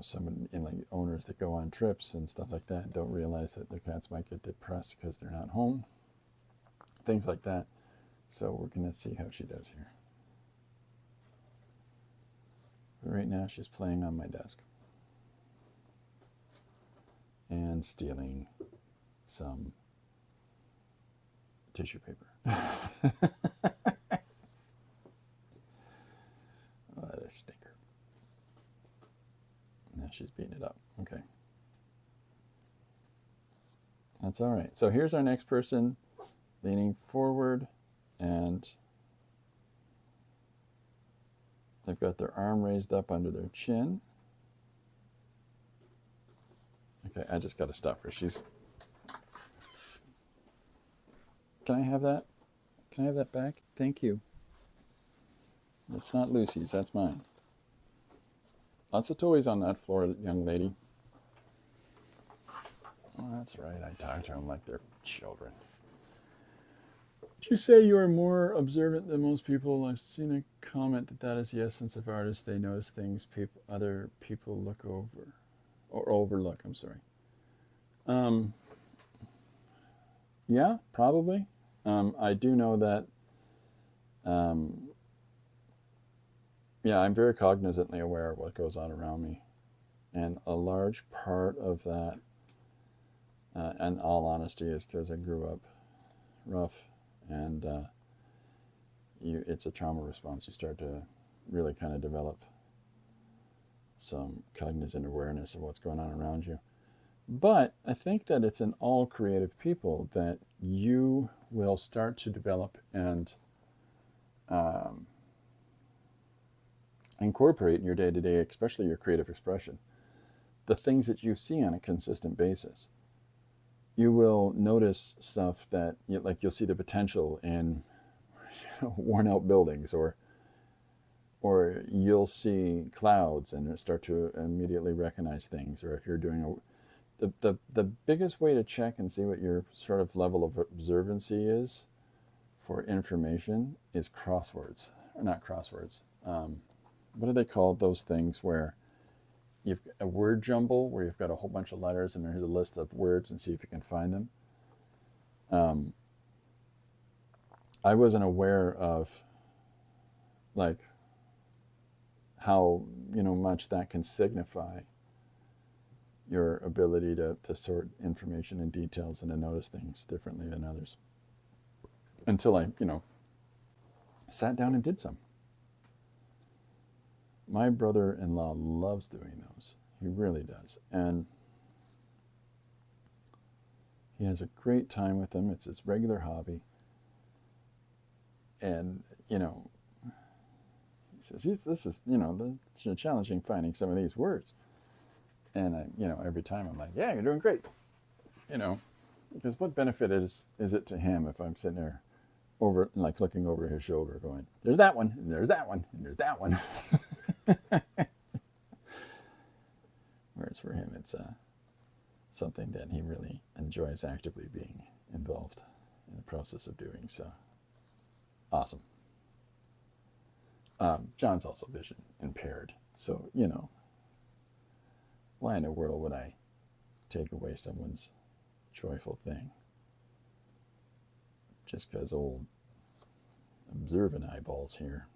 someone like owners that go on trips and stuff like that don't realize that their cats might get depressed because they're not home, things like that. So we're going to see how she does here. But right now she's playing on my desk and stealing some tissue paper. What a stinker. Now she's beating it up. Okay. That's all right. So here's our next person leaning forward, and they've got their arm raised up under their chin. Okay, I just got to stop her. Can I have that? Can I have that back? Thank you. That's not Lucy's, that's mine. Lots of toys on that floor, young lady. Oh, that's right, I talk to them like they're children. Did you say you are more observant than most people? I've seen a comment that is the essence of artists. They notice things other people look over, or overlook, I'm sorry. Yeah, probably. I do know that, I'm very cognizantly aware of what goes on around me. And a large part of that, in all honesty, is because I grew up rough, and it's a trauma response. You start to really kind of develop some cognizant awareness of what's going on around you. But I think that it's in all creative people that you will start to develop and incorporate in your day-to-day, especially your creative expression, the things that you see on a consistent basis. You will notice stuff that, you'll see the potential in worn-out buildings, or you'll see clouds and start to immediately recognize things. Or if you're doing the biggest way to check and see what your sort of level of observancy is for information is crosswords. Or not crosswords. What are they called? Those things where you've a word jumble, where you've got a whole bunch of letters and there's a list of words, and see if you can find them. I wasn't aware of how much that can signify your ability to sort information and details and to notice things differently than others, until I sat down and did some. My brother-in-law loves doing those. He really does. And he has a great time with them. It's his regular hobby. And, he says, this is, it's challenging finding some of these words. And every time I'm like, yeah, you're doing great. Because what benefit is it to him if I'm sitting there looking over his shoulder going, there's that one, and there's that one, and there's that one. Whereas for him, it's something that he really enjoys actively being involved in the process of doing so. Awesome. John's also vision impaired, so why in the world would I take away someone's joyful thing just because old observant eyeballs here?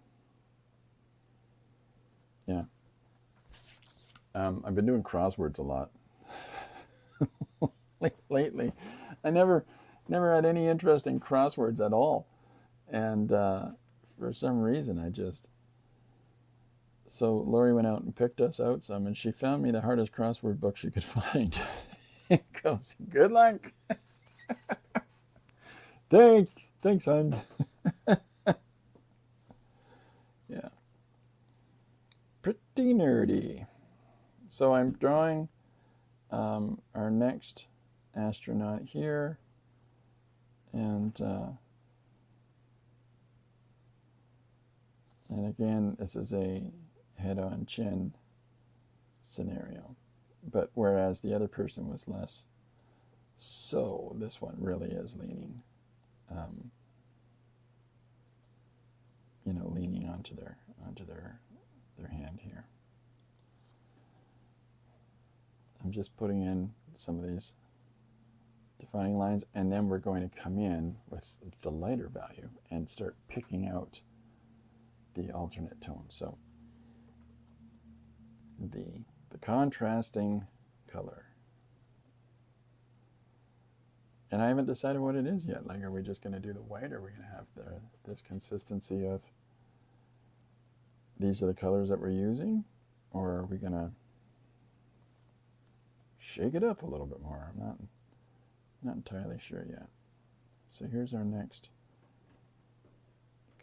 Yeah. I've been doing crosswords a lot lately. I never had any interest in crosswords at all, and for some reason so Lori went out and picked us out some, and she found me the hardest crossword book she could find. It goes, good luck. Thanks, hon. Yeah, pretty nerdy. So I'm drawing our next astronaut here, and again, this is a head-on chin scenario, but whereas the other person was less, so this one really is leaning, leaning onto their hand here. I'm just putting in some of these defining lines, and then we're going to come in with the lighter value and start picking out the alternate tone. So the contrasting color. And I haven't decided what it is yet. Like, are we just going to do the white? Or are we going to have this consistency of these are the colors that we're using? Or are we going to shake it up a little bit more? I'm not entirely sure yet. So here's our next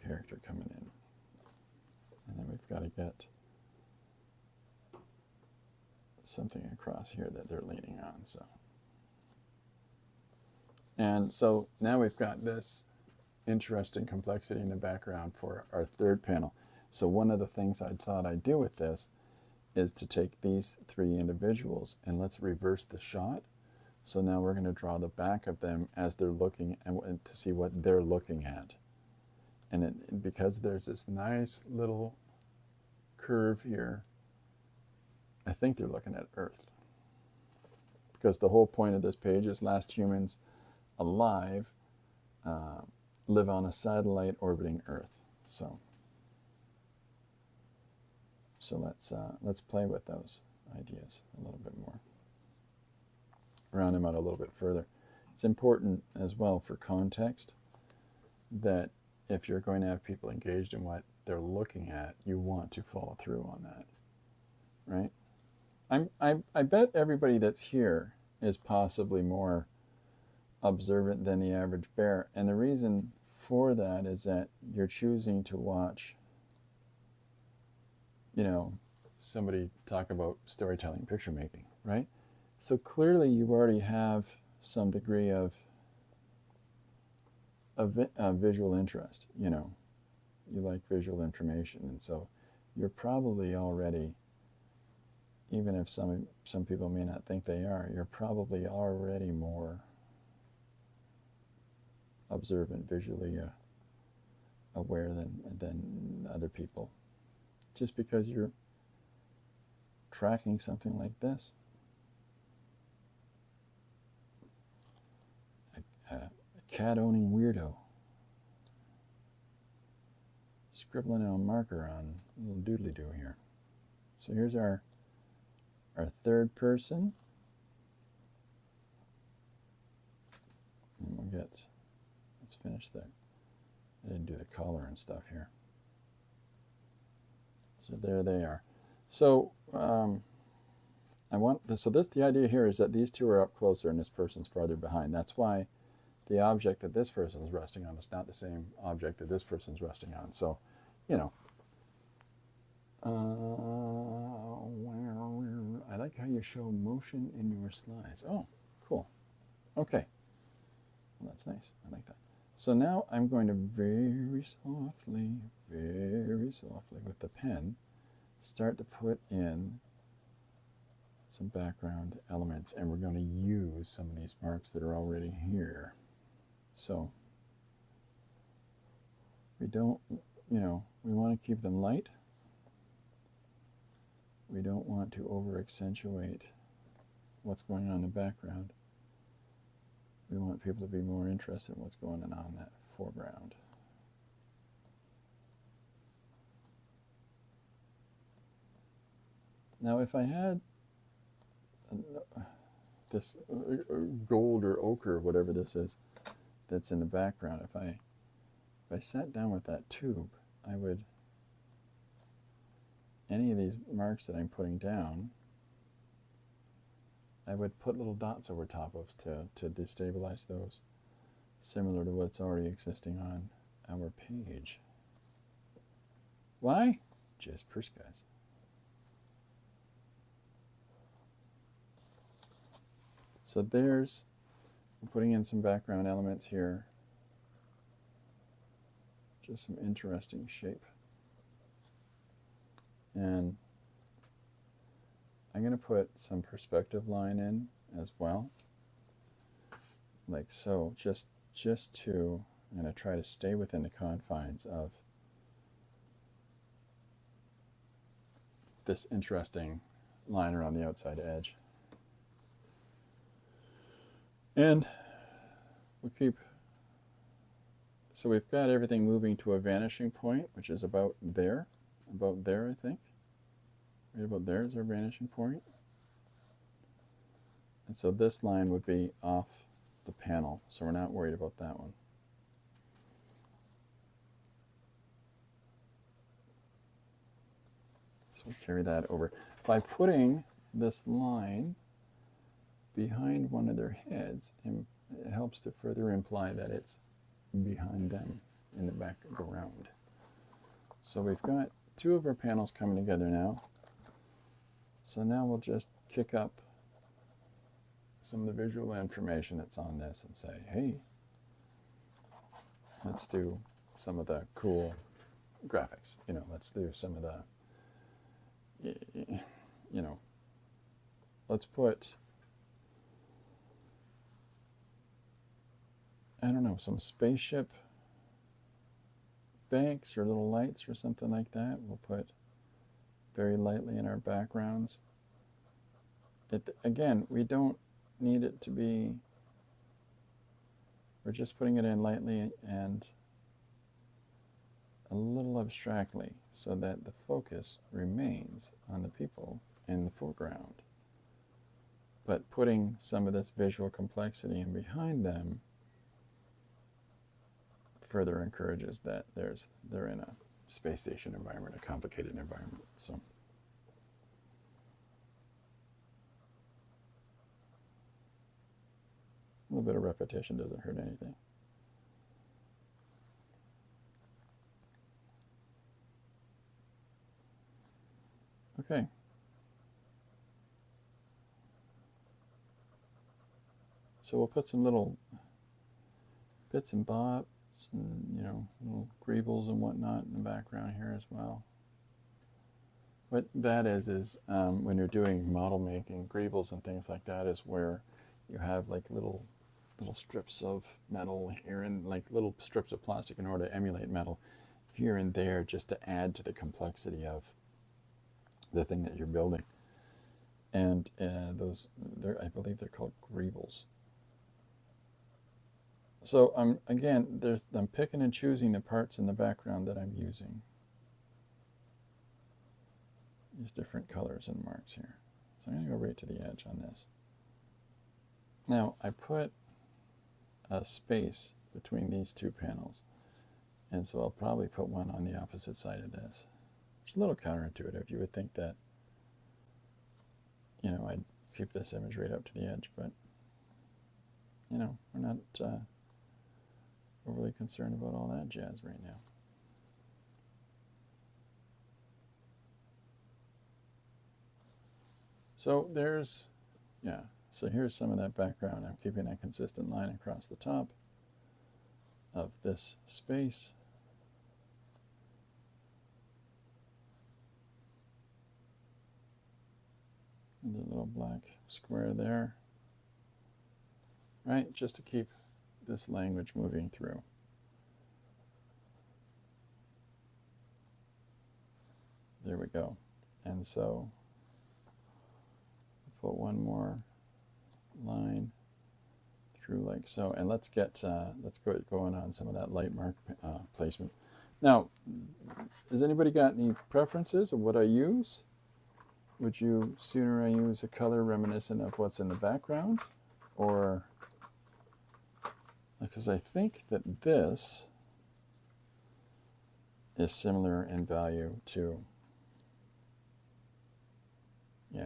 character coming in. And then we've got to get something across here that they're leaning on. And so now we've got this interesting complexity in the background for our third panel. So one of the things I thought I'd do with this is to take these three individuals and let's reverse the shot. So now we're going to draw the back of them as they're looking and to see what they're looking at. And because there's this nice little curve here, I think they're looking at Earth. Because the whole point of this page is last humans alive live on a satellite orbiting Earth. So let's play with those ideas a little bit more. Round them out a little bit further. It's important as well for context that if you're going to have people engaged in what they're looking at, you want to follow through on that, right? I bet everybody that's here is possibly more observant than the average bear, and the reason for that is that you're choosing to watch, somebody talk about storytelling, picture making, right? So clearly you already have some degree of visual interest, you like visual information, and so you're probably already, even if some people may not think they are, you're probably already more observant, visually aware than other people, just because you're tracking something like this. A cat-owning weirdo scribbling on a marker on a little doodly-doo here. So here's our third person. And we'll get, let's finish that. I didn't do the collar and stuff here. So there they are. So I want this. So the idea here is that these two are up closer and this person's farther behind. That's why the object that this person is resting on is not the same object that this person's resting on. So, I like how you show motion in your slides. Oh, cool. Okay. Well, that's nice. I like that. So now I'm going to very softly with the pen start to put in some background elements, and we're going to use some of these marks that are already here. So we don't, we want to keep them light. We don't want to over accentuate what's going on in the background. We want people to be more interested in what's going on in that foreground. Now, if I had this gold or ochre, whatever this is, that's in the background, if I sat down with that tube, I would, any of these marks that I'm putting down, I would put little dots over top of to destabilize those, similar to what's already existing on our page. Why? Just per guys. So there's, I'm putting in some background elements here. Just some interesting shape. And I'm going to put some perspective line in as well. Like so, just to, I'm going to try to stay within the confines of this interesting line around the outside edge. And we'll keep, so we've got everything moving to a vanishing point, which is about there, I think. Right about there is our vanishing point. And so this line would be off the panel, so we're not worried about that one. So we'll carry that over. By putting this line behind one of their heads, it helps to further imply that it's behind them in the background. So we've got two of our panels coming together now. So now we'll just kick up some of the visual information that's on this and say, hey, let's do some of the cool graphics. Let's do some of the, let's put, I don't know, some spaceship banks or little lights or something like that. We'll put very lightly in our backgrounds. Again, we don't need it to be, we're just putting it in lightly and a little abstractly so that the focus remains on the people in the foreground. But putting some of this visual complexity in behind them further encourages that they're in a space station environment, a complicated environment. So a little bit of repetition doesn't hurt anything. Okay. So we'll put some little bits and bobs and, little greebles and whatnot in the background here as well. What that is when you're doing model making, greebles and things like that is where you have like little strips of metal here and like little strips of plastic in order to emulate metal here and there, just to add to the complexity of the thing that you're building. And those, I believe they're called greebles. So again, I'm picking and choosing the parts in the background that I'm using. These different colors and marks here. So I'm going to go right to the edge on this. Now I put a space between these two panels, and so I'll probably put one on the opposite side of this. It's a little counterintuitive. You would think that, I'd keep this image right up to the edge, but we're not overly concerned about all that jazz right now. So so here's some of that background. I'm keeping a consistent line across the top of this space. And the little black square there. Right, just to keep this language moving through. There we go. And so put one more line through like so, and let's get going on some of that light mark placement. Now, has anybody got any preferences of what I use? Would you sooner I use a color reminiscent of what's in the background, or because I think that this is similar in value to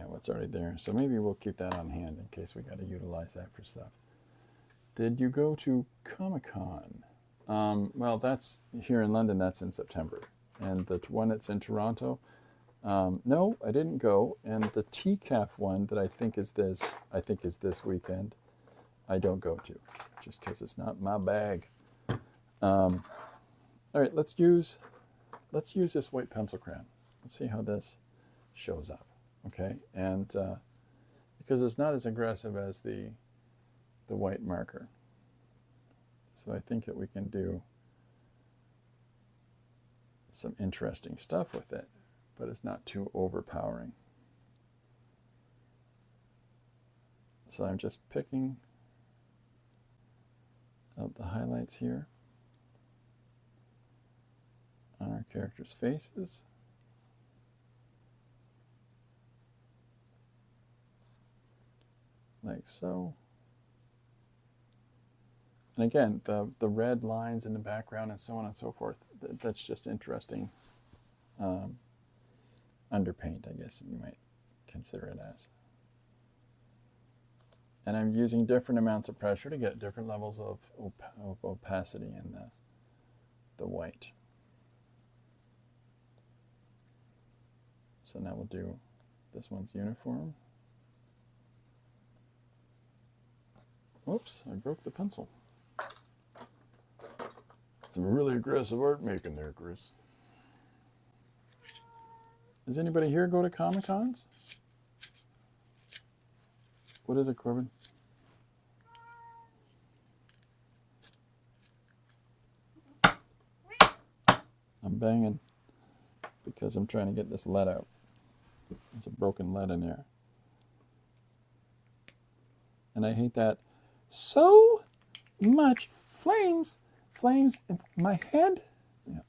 what's already there. So maybe we'll keep that on hand in case we got to utilize that for stuff. Did you go to Comic-Con? Well, that's here in London. That's in September. And the one that's in Toronto, no, I didn't go. And the TCAF one that I think is this weekend, I don't go to, just because it's not my bag. All right, let's use this white pencil crayon. Let's see how this shows up. Okay, and because it's not as aggressive as the white marker. So I think that we can do some interesting stuff with it, but it's not too overpowering. So I'm just picking out the highlights here on our characters' faces. Like so. And again, the red lines in the background and so on and so forth, that's just interesting underpaint, I guess you might consider it as. And I'm using different amounts of pressure to get different levels of opacity in the white. So now we'll do, this one's uniform. Oops, I broke the pencil. Some really aggressive art making there, Chris. Does anybody here go to Comic-Cons? What is it, Corbin? I'm banging because I'm trying to get this lead out. There's a broken lead in there. And I hate that so much. Flames in my head. Yeah.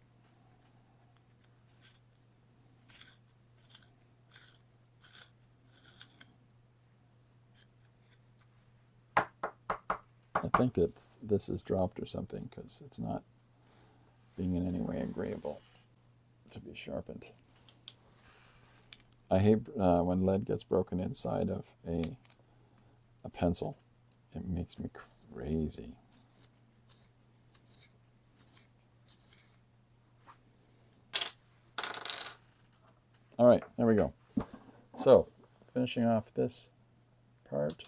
I think this is dropped or something because it's not being in any way agreeable to be sharpened. I hate when lead gets broken inside of a pencil. It makes me crazy. All right, there we go. So, finishing off this part.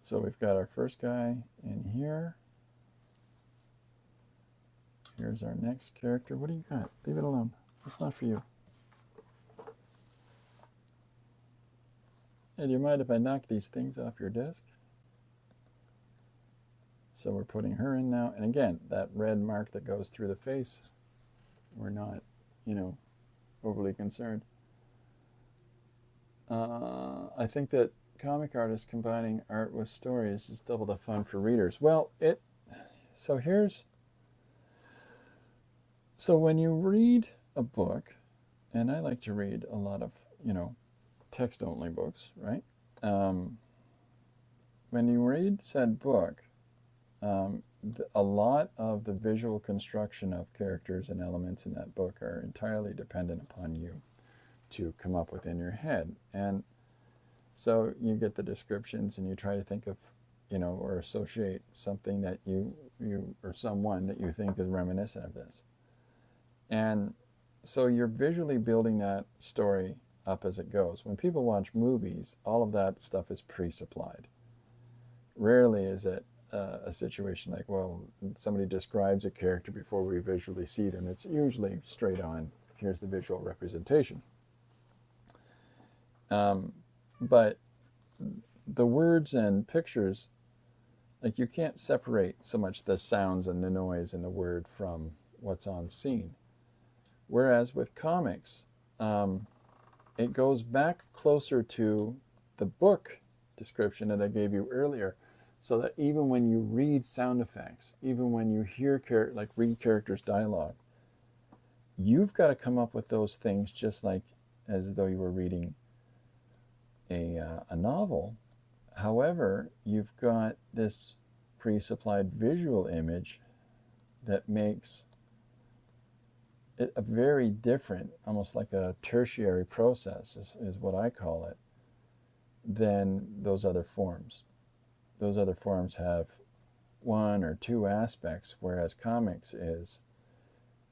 So we've got our first guy in here. Here's our next character. What do you got? Leave it alone. It's not for you. Hey, do you mind if I knock these things off your desk? So we're putting her in now. And again, that red mark that goes through the face, we're not, overly concerned. I think that comic artists combining art with stories is double the fun for readers. Well, so when you read a book, and I like to read a lot of, text-only books, right? When you read said book, a lot of the visual construction of characters and elements in that book are entirely dependent upon you to come up with in your head. And so you get the descriptions and you try to think of, or associate something that you or someone that you think is reminiscent of this. And so you're visually building that story up as it goes. When people watch movies, all of that stuff is pre-supplied. Rarely is it a situation like, well, somebody describes a character before we visually see them. It's usually straight on, here's the visual representation. But the words and pictures Like you can't separate so much the sounds and the noise and the word from what's on scene. Whereas with comics, it goes back closer to the book description that I gave you earlier, so that even when you read sound effects, even when you hear like read characters' dialogue, you've got to come up with those things just like as though you were reading a novel. However, you've got this pre-supplied visual image that makes it a very different, almost like a tertiary process is what I call it, than those other forms. Those other forms have one or two aspects, whereas comics is,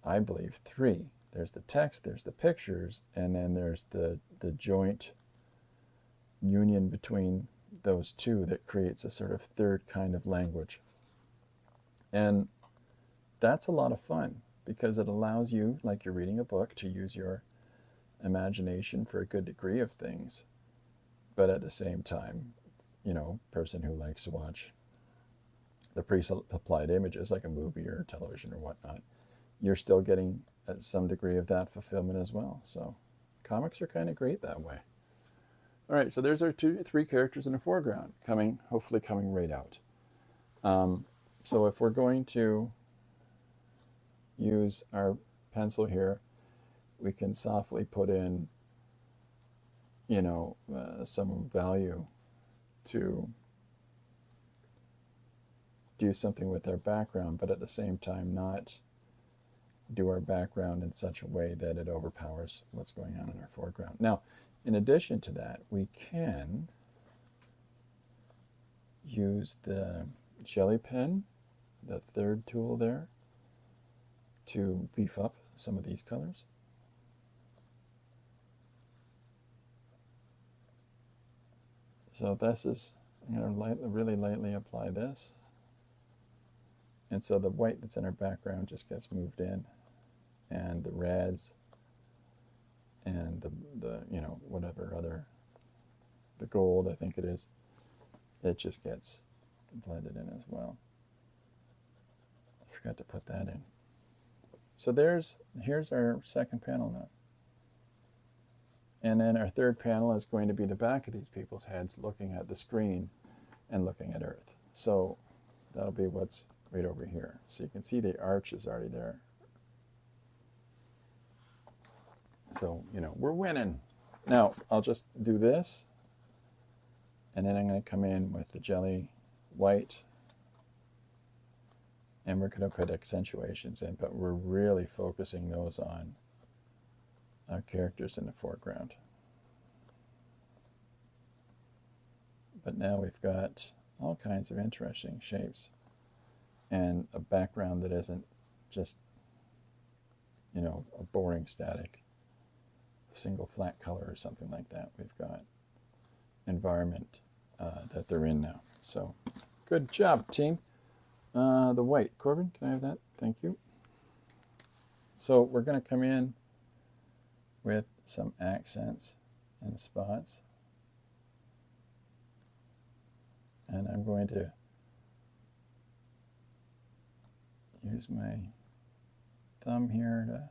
I believe, three. There's the text, there's the pictures, and then there's the joint union between those two that creates a sort of third kind of language. And that's a lot of fun because it allows you, like you're reading a book, to use your imagination for a good degree of things. But at the same time, person who likes to watch the pre-supplied images like a movie or television or whatnot, you're still getting some degree of that fulfillment as well. So comics are kind of great that way. All right, so there's our three characters in the foreground hopefully coming right out. So if we're going to use our pencil here, we can softly put in, some value to do something with our background, but at the same time not do our background in such a way that it overpowers what's going on in our foreground. Now, in addition to that, we can use the jelly pen, the third tool there, to beef up some of these colors. So this is, I'm going to really lightly apply this. And so the white that's in our background just gets moved in, and the reds and the whatever other, the gold, I think it is, it just gets blended in as well. I forgot to put that in. So here's our second panel now. And then our third panel is going to be the back of these people's heads looking at the screen and looking at Earth. So that'll be what's right over here. So you can see the arch is already there. So, we're winning. Now, I'll just do this, and then I'm going to come in with the jelly white, and we're going to put accentuations in, but we're really focusing those on our characters in the foreground. But now we've got all kinds of interesting shapes and a background that isn't just, a boring static single flat color or something like that. We've got environment that they're in now. So good job, team. The white. Corbin, can I have that? Thank you. So we're going to come in with some accents and spots. And I'm going to use my thumb here to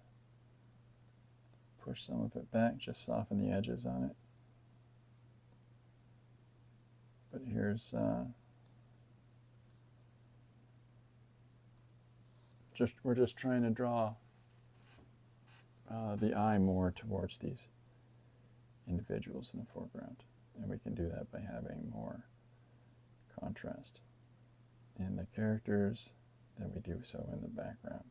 push some of it back, just soften the edges on it. But here's we're just trying to draw the eye more towards these individuals in the foreground, and we can do that by having more contrast in the characters than we do so in the background.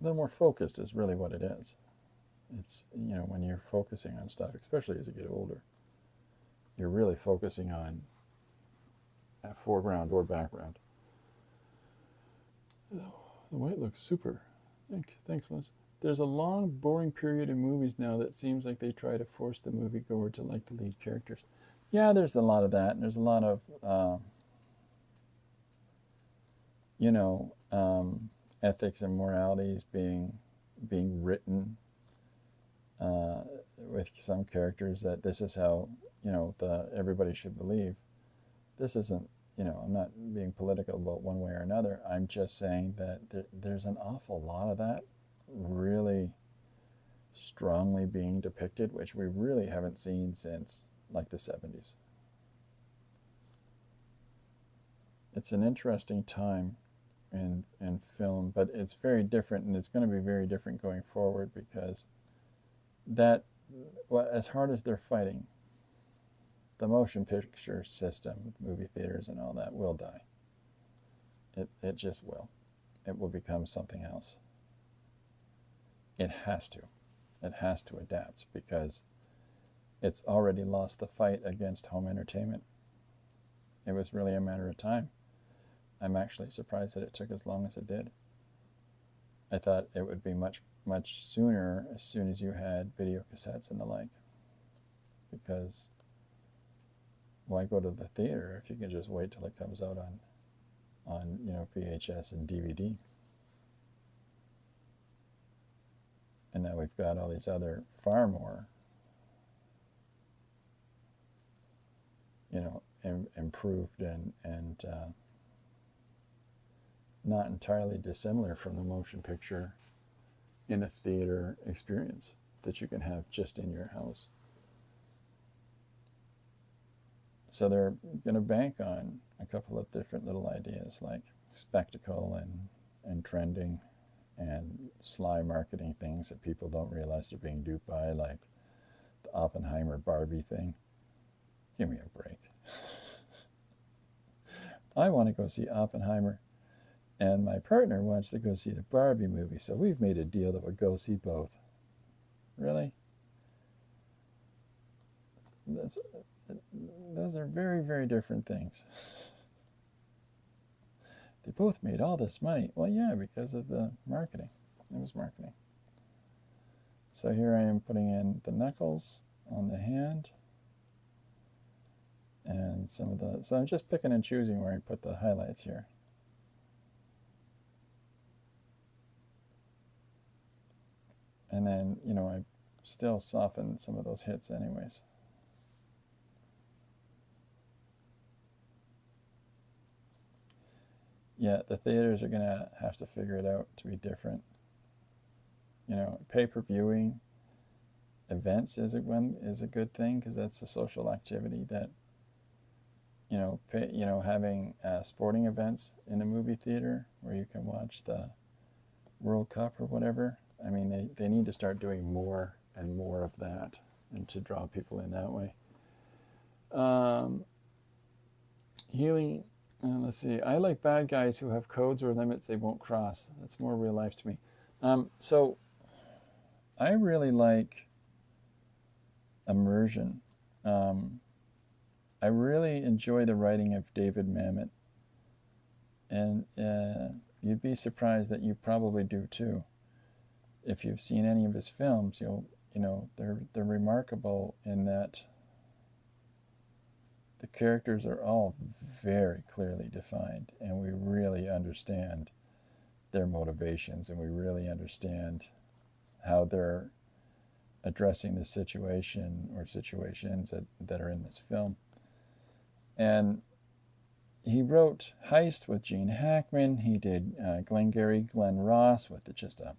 A little more focused is really what it is. It's, when you're focusing on stuff, especially as you get older, you're really focusing on a foreground or background. The white looks super. Thanks, Liz. There's a long, boring period in movies now that seems like they try to force the moviegoer to like the lead characters. Yeah, there's a lot of that, and there's a lot of, ethics and moralities being written with some characters that this is how, the everybody should believe. This isn't, I'm not being political about one way or another. I'm just saying that there's an awful lot of that really strongly being depicted, which we really haven't seen since like the 70s. It's an interesting time in film, but it's very different, and it's going to be very different going forward because that, well, as hard as they're fighting, the motion picture system, movie theaters and all that will die. It just will. It will become something else. It has to. It has to adapt because it's already lost the fight against home entertainment. It was really a matter of time. I'm actually surprised that it took as long as it did. I thought it would be much, much sooner, as soon as you had video cassettes and the like. Because why go to the theater if you can just wait till it comes out on VHS and DVD? And now we've got all these other far more, improved and not entirely dissimilar from the motion picture in a theater experience that you can have just in your house. So they're going to bank on a couple of different little ideas like spectacle and trending and sly marketing things that people don't realize they're being duped by, like the Oppenheimer Barbie thing. Give me a break. I want to go see Oppenheimer, and my partner wants to go see the Barbie movie, so we've made a deal that we'll go see both. Really? Those are very, very different things. They both made all this money. Well, yeah, because of the marketing. It was marketing. So here I am putting in the knuckles on the hand. And some of the, so I'm just picking and choosing where I put the highlights here. And then, I still soften some of those hits anyways. Yeah, the theaters are going to have to figure it out to be different. Pay-per-viewing events is a good thing because that's a social activity that, having sporting events in a movie theater where you can watch the World Cup or whatever. I mean, they need to start doing more and more of that and to draw people in that way. Healing, let's see. I like bad guys who have codes or limits they won't cross. That's more real life to me. So I really like immersion. I really enjoy the writing of David Mamet. And you'd be surprised that you probably do too. If you've seen any of his films, they're remarkable in that the characters are all very clearly defined, and we really understand their motivations, and we really understand how they're addressing the situation or situations that are in this film. And he wrote Heist with Gene Hackman. He did Glengarry Glen Ross with just a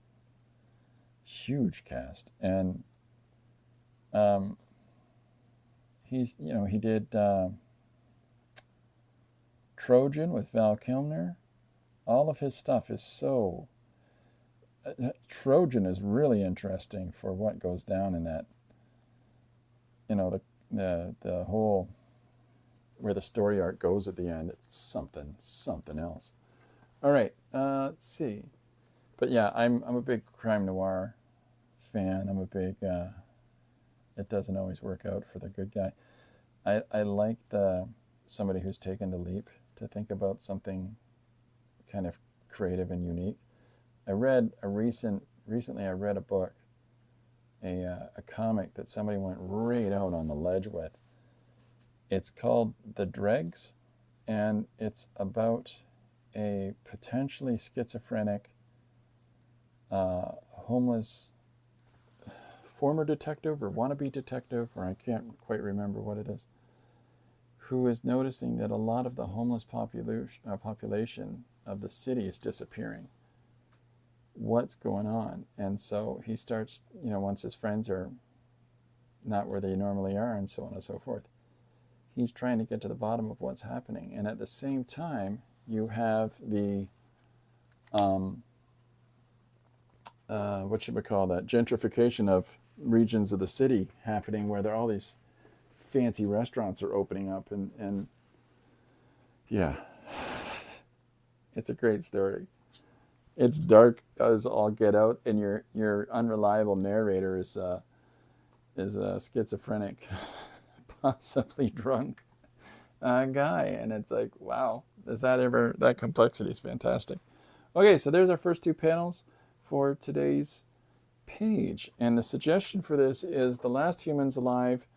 huge cast. And he did Trojan with Val Kilmer. All of his stuff is so... Trojan is really interesting for what goes down in that. The whole... where the story arc goes at the end, it's something else. All right, let's see. But yeah, I'm a big crime noir fan. I'm a big... it doesn't always work out for the good guy. I like somebody who's taken the leap to think about something kind of creative and unique. Recently I read a book, a comic that somebody went right out on the ledge with. It's called The Dregs, and it's about a potentially schizophrenic, homeless former detective or wannabe detective, or I can't quite remember what it is, who is noticing that a lot of the homeless population of the city is disappearing. What's going on? And so he starts, once his friends are not where they normally are and so on and so forth, he's trying to get to the bottom of what's happening. And at the same time, you have the, what should we call that, gentrification of regions of the city happening, where there are all these fancy restaurants are opening up, and yeah, it's a great story. It's dark as all get out, and your unreliable narrator is a schizophrenic, possibly drunk guy, and it's like, wow, that complexity is fantastic. Okay, so there's our first two panels for today's page, and the suggestion for this is the last humans alive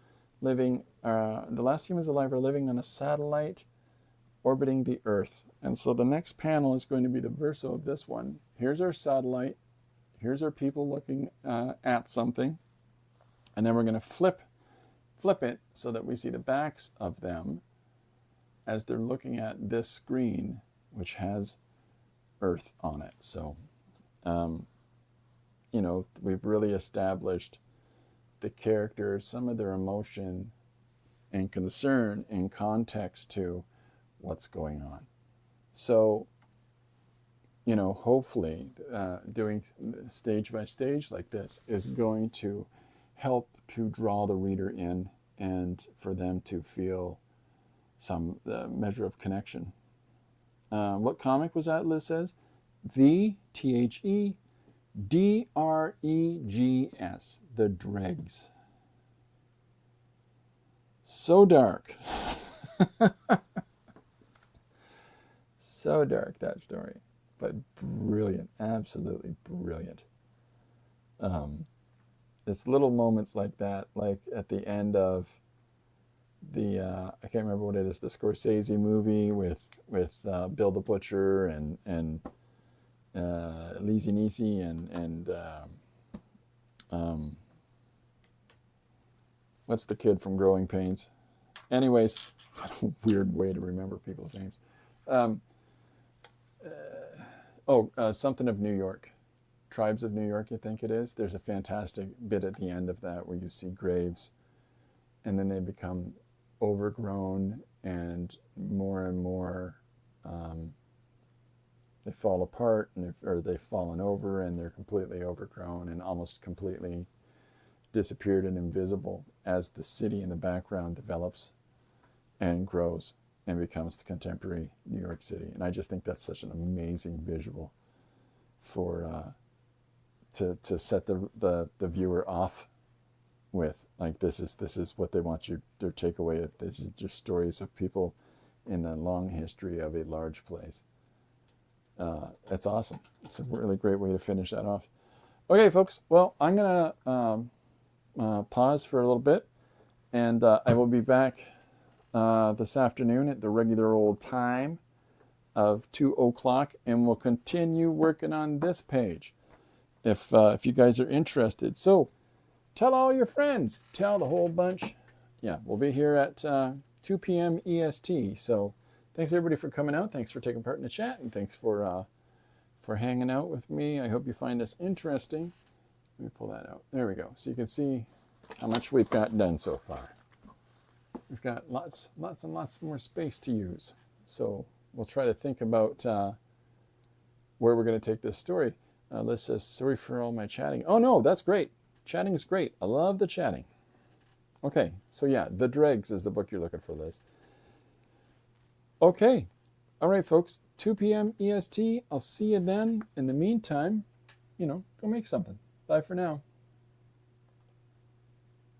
are living on a satellite orbiting the Earth. And so the next panel is going to be the verso of this one. Here's our satellite. Here's our people looking at something. And then we're going to flip it so that we see the backs of them as they're looking at this screen, which has Earth on it. So, we've really established the characters, some of their emotion and concern in context to what's going on. So, hopefully doing stage by stage like this is going to help to draw the reader in and for them to feel some measure of connection. What comic was that, Liz says? TheDregs, The Dregs. So dark. So dark, that story. But brilliant, absolutely brilliant. It's little moments like that, like at the end of the, I can't remember what it is, the Scorsese movie with Bill the Butcher and Lizzie Nisi and what's the kid from Growing Pains? Anyways, what a weird way to remember people's names. Something of New York. Tribes of New York, I think it is. There's a fantastic bit at the end of that where you see graves and then they become overgrown and more they fall apart or they've fallen over and they're completely overgrown and almost completely disappeared and invisible as the city in the background develops and grows and becomes the contemporary New York City. And I just think that's such an amazing visual for to set the viewer off with, like, this is what they want their takeaway. This is just stories of people in the long history of a large place. That's awesome. It's a really great way to finish that off. Okay, folks. Well, I'm gonna pause for a little bit, and I will be back this afternoon at the regular old time of 2:00, and we'll continue working on this page if you guys are interested. So tell all your friends, tell the whole bunch. Yeah, we'll be here at 2 p.m. EST. So thanks everybody for coming out. Thanks for taking part in the chat, and thanks for hanging out with me. I hope you find this interesting. Let me pull that out. There we go. So you can see how much we've got done so far. We've got lots and lots more space to use. So we'll try to think about where we're going to take this story. Liz says, sorry for all my chatting. Oh, no, that's great. Chatting is great. I love the chatting. Okay, so yeah, The Dregs is the book you're looking for, Liz. Okay. All right, folks. 2 p.m. EST. I'll see you then. In the meantime, go make something. Bye for now.